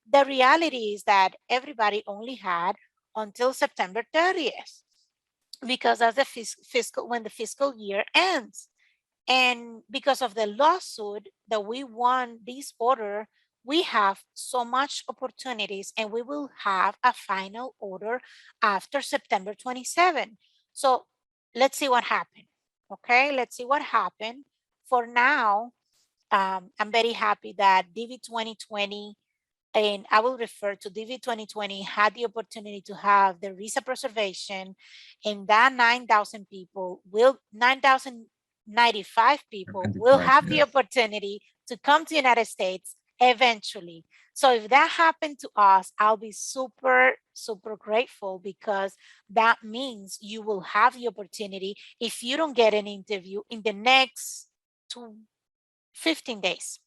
The reality is that everybody only had until September 30th, because that's the when the fiscal year ends. And because of the lawsuit that we won this order, we have so much opportunities, and we will have a final order after September 27. So let's see what happened. Okay, let's see what happened. For now, I'm very happy that DV 2020, and I will refer to DV 2020, had the opportunity to have the visa preservation, and that 9,095 people will have the opportunity to come to the United States eventually. So if that happened to us, I'll be super, super grateful, because that means you will have the opportunity, if you don't get an interview in the next 15 days.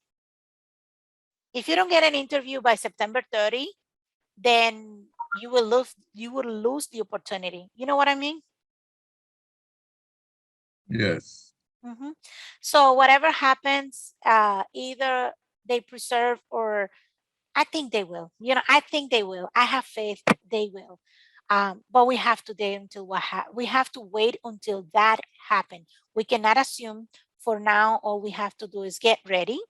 If you don't get an interview by September 30, then you will lose the opportunity. You know what I mean? Yes. So whatever happens, either they preserve, or I think they will. I think they will. I have faith they will. But we have to wait until that happens. We cannot assume. For now, all we have to do is get ready,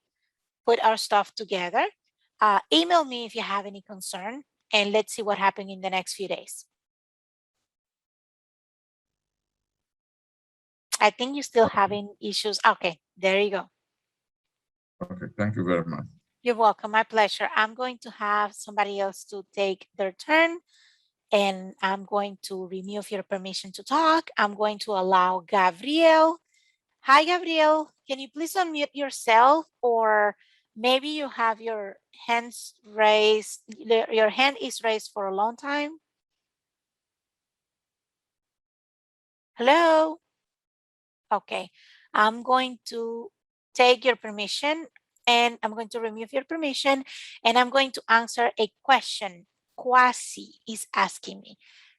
put our stuff together. Email me if you have any concern, and let's see what happens in the next few days. I think you're still having issues. Okay, there you go. Okay, thank you very much. You're welcome. My pleasure. I'm going to have somebody else to take their turn, and I'm going to remove your permission to talk. I'm going to allow Gabriel. Hi, Gabriel. Can you please unmute yourself, or maybe you have your hands raised. Your hand is raised for a long time. Hello. Okay. I'm going to take your permission, and I'm going to remove your permission, and I'm going to answer a question Kwasi is asking me.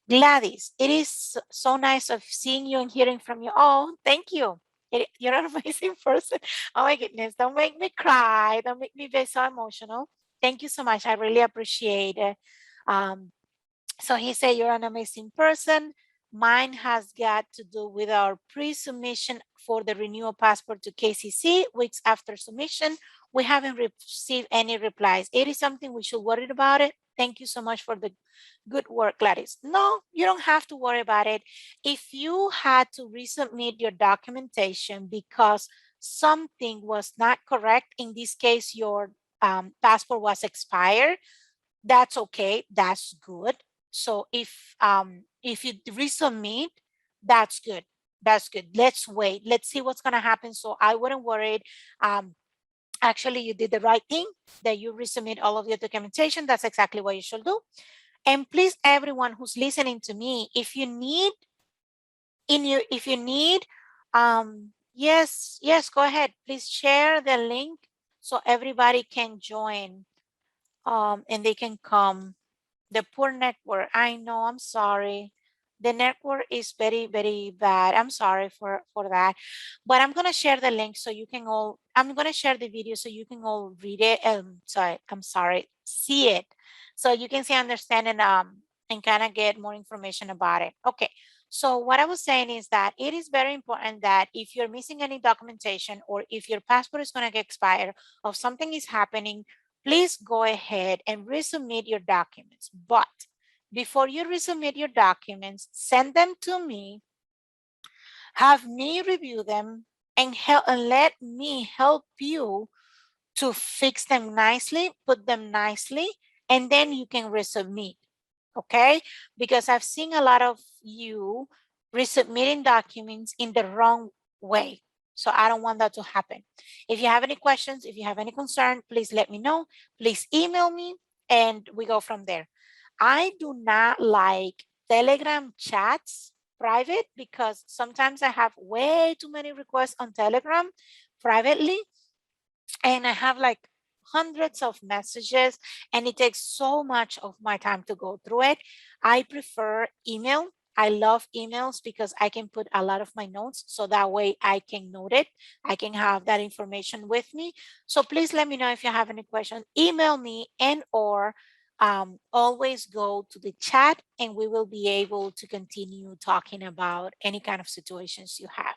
Gladys, it is so nice of seeing you and hearing from you. Oh, thank you. You're an amazing person. Oh my goodness, don't make me cry. Don't make me be so emotional. Thank you so much. I really appreciate it. Um, so he said, you're an amazing person. Mine has got to do with our pre-submission for the renewal passport to KCC. Weeks after submission, we haven't received any replies. It is something we should worry about it. Thank you so much for the good work, Gladys. No, you don't have to worry about it. If you had to resubmit your documentation because something was not correct, in this case, your passport was expired, that's okay. That's good. So if you resubmit, that's good. That's good. Let's wait. Let's see what's gonna happen. So I wouldn't worry. Actually, you did the right thing that you resubmit all of your documentation. That's exactly what you should do. And please, everyone who's listening to me, if you need yes, go ahead. Please share the link so everybody can join and they can come. The poor network. I know, I'm sorry. The network is very, very bad. I'm sorry for that. But I'm gonna share the link so you can all, I'm gonna share the video so you can all read it. I'm sorry, see it. So you can see, understand, and kind of get more information about it. Okay. So what I was saying is that it is very important that if you're missing any documentation, or if your passport is going to get expired, or something is happening, please go ahead and resubmit your documents. But before you resubmit your documents, send them to me, have me review them, and let me help you to fix them nicely, put them nicely, and then you can resubmit. Okay? Because I've seen a lot of you resubmitting documents in the wrong way. So I don't want that to happen. If you have any questions, if you have any concern, please let me know. Please email me and we go from there. I do not like Telegram chats private because sometimes I have way too many requests on Telegram privately, and I have like hundreds of messages, and it takes so much of my time to go through it. I prefer email. I love emails because I can put a lot of my notes, so that way I can note it. I can have that information with me. So please let me know if you have any questions. Email me, and or always go to the chat, and we will be able to continue talking about any kind of situations you have.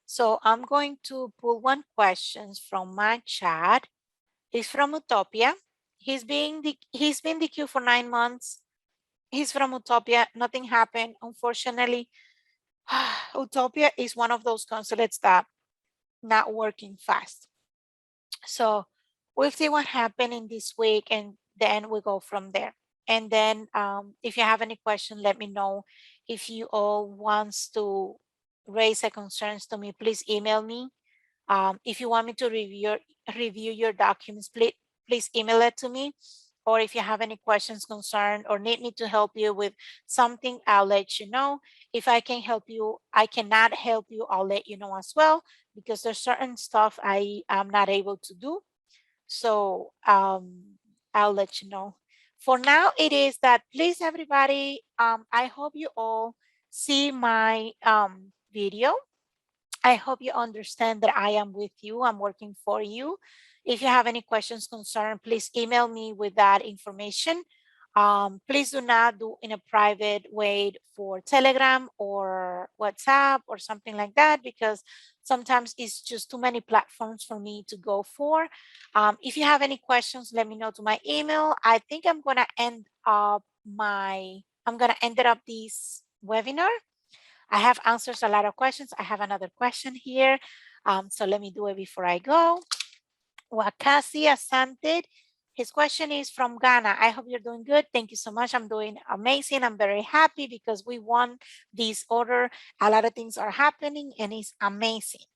So I'm going to pull one question from my chat. It's from Utopia. He's been DQ for 9 months. He's from Utopia. Nothing happened, unfortunately. Utopia is one of those consulates that not working fast. So we'll see what happened in this week, and then we go from there. And then if you have any question, let me know. If you all wants to raise a concerns to me, please email me. If you want me to review your documents, please email it to me. Or if you have any questions, concern, or need me to help you with something, I'll let you know. If I can help you, I cannot help you, I'll let you know as well, because there's certain stuff I am not able to do. So I'll let you know. For now, it is that, please, everybody, I hope you all see my video. I hope you understand that I am with you. I'm working for you. If you have any questions, concern, please email me with that information. Please do not do in a private way for Telegram or WhatsApp or something like that, because sometimes it's just too many platforms for me to go for. If you have any questions, let me know to my email. I think I'm gonna end up this webinar. I have answered a lot of questions. I have another question here. So let me do it before I go. Wakasi Asante, his question is from Ghana. I hope you're doing good. Thank you so much. I'm doing amazing. I'm very happy because we won this order. A lot of things are happening and it's amazing.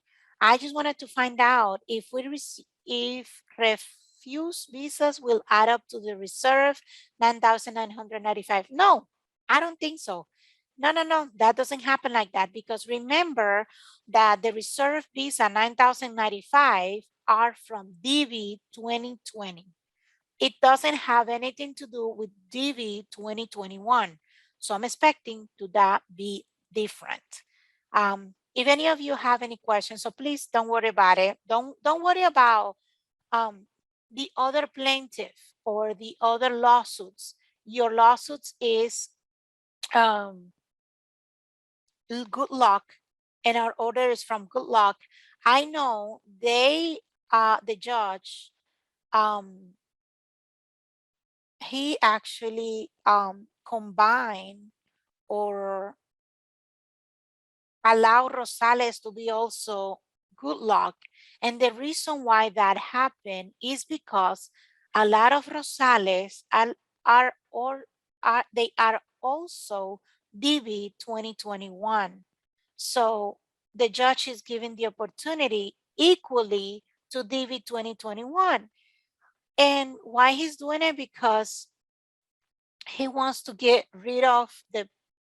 I just wanted to find out if we receive, if refuse visas will add up to the reserve 9,995. No, I don't think so. No, that doesn't happen like that, because remember that the reserve visa 9,095 are from DV 2020. It doesn't have anything to do with DV 2021. So I'm expecting to that be different. If any of you have any questions, so please don't worry about it. Don't worry about the other plaintiff or the other lawsuits. Your lawsuits is Good Luck, and our order is from Good Luck. I know they, the judge, he actually combined or allow Rosales to be also Good Luck. And the reason why that happened is because a lot of Rosales are also DV 2021. So the judge is giving the opportunity equally to DV 2021. And why he's doing it? Because he wants to get rid of the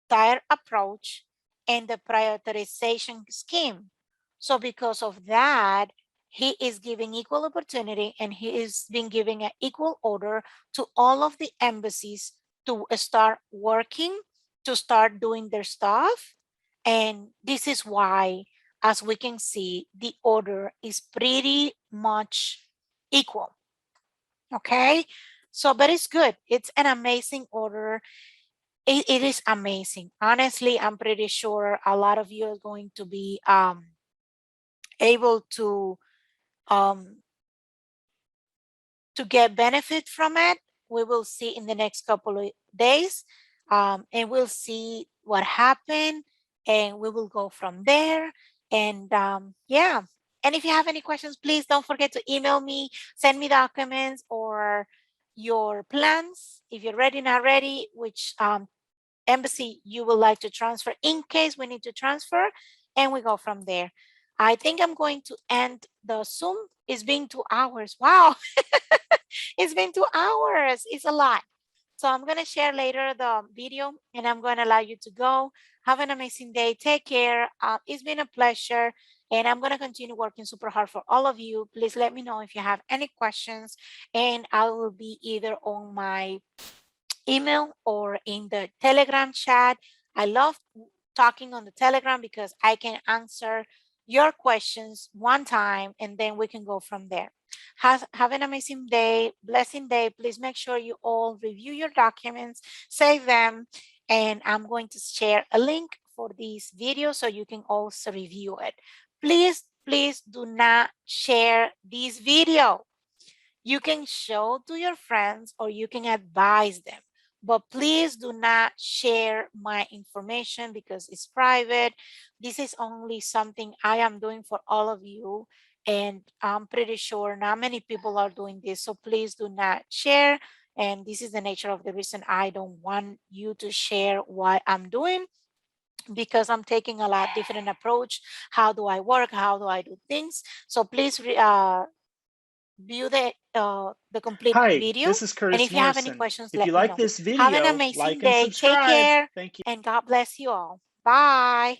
tiered approach and the prioritization scheme. So because of that, he is giving equal opportunity, and he is being giving an equal order to all of the embassies to start working, to start doing their stuff. And this is why, as we can see, the order is pretty much equal. Okay, so but it's good. It's an amazing order. It is amazing. Honestly, I'm pretty sure a lot of you are going to be able to get benefit from it. We will see in the next couple of days, and we'll see what happened, and we will go from there. And yeah, and if you have any questions, please don't forget to email me, send me documents or your plans if you're ready, not ready, which embassy you would like to transfer in case we need to transfer, and we go from there. I think I'm going to end the Zoom. It's been 2 hours. Wow. It's been 2 hours. It's a lot. So I'm going to share later the video, and I'm going to allow you to go. Have an amazing day. Take care. It's been a pleasure, and I'm going to continue working super hard for all of you. Please let me know if you have any questions, and I will be either on my email or in the Telegram chat. I love talking on the Telegram because I can answer your questions one time, and then we can go from there. Have an amazing day, blessing day. Please make sure you all review your documents, save them, and I'm going to share a link for this video so you can also review it. Please do not share this video. You can show to your friends or you can advise them, but please do not share my information because it's private. This is only something I am doing for all of you, and I'm pretty sure not many people are doing this, so please do not share. And this is the nature of the reason I don't want you to share what I'm doing, because I'm taking a lot different approach. How do I work? How do I do things? So please view the complete Hi, video. this is And Curtis if you have any Morrison. questions, If let you me like know. this Have an video, amazing like and day. Take subscribe. care. Thank you. And God bless you all. Bye.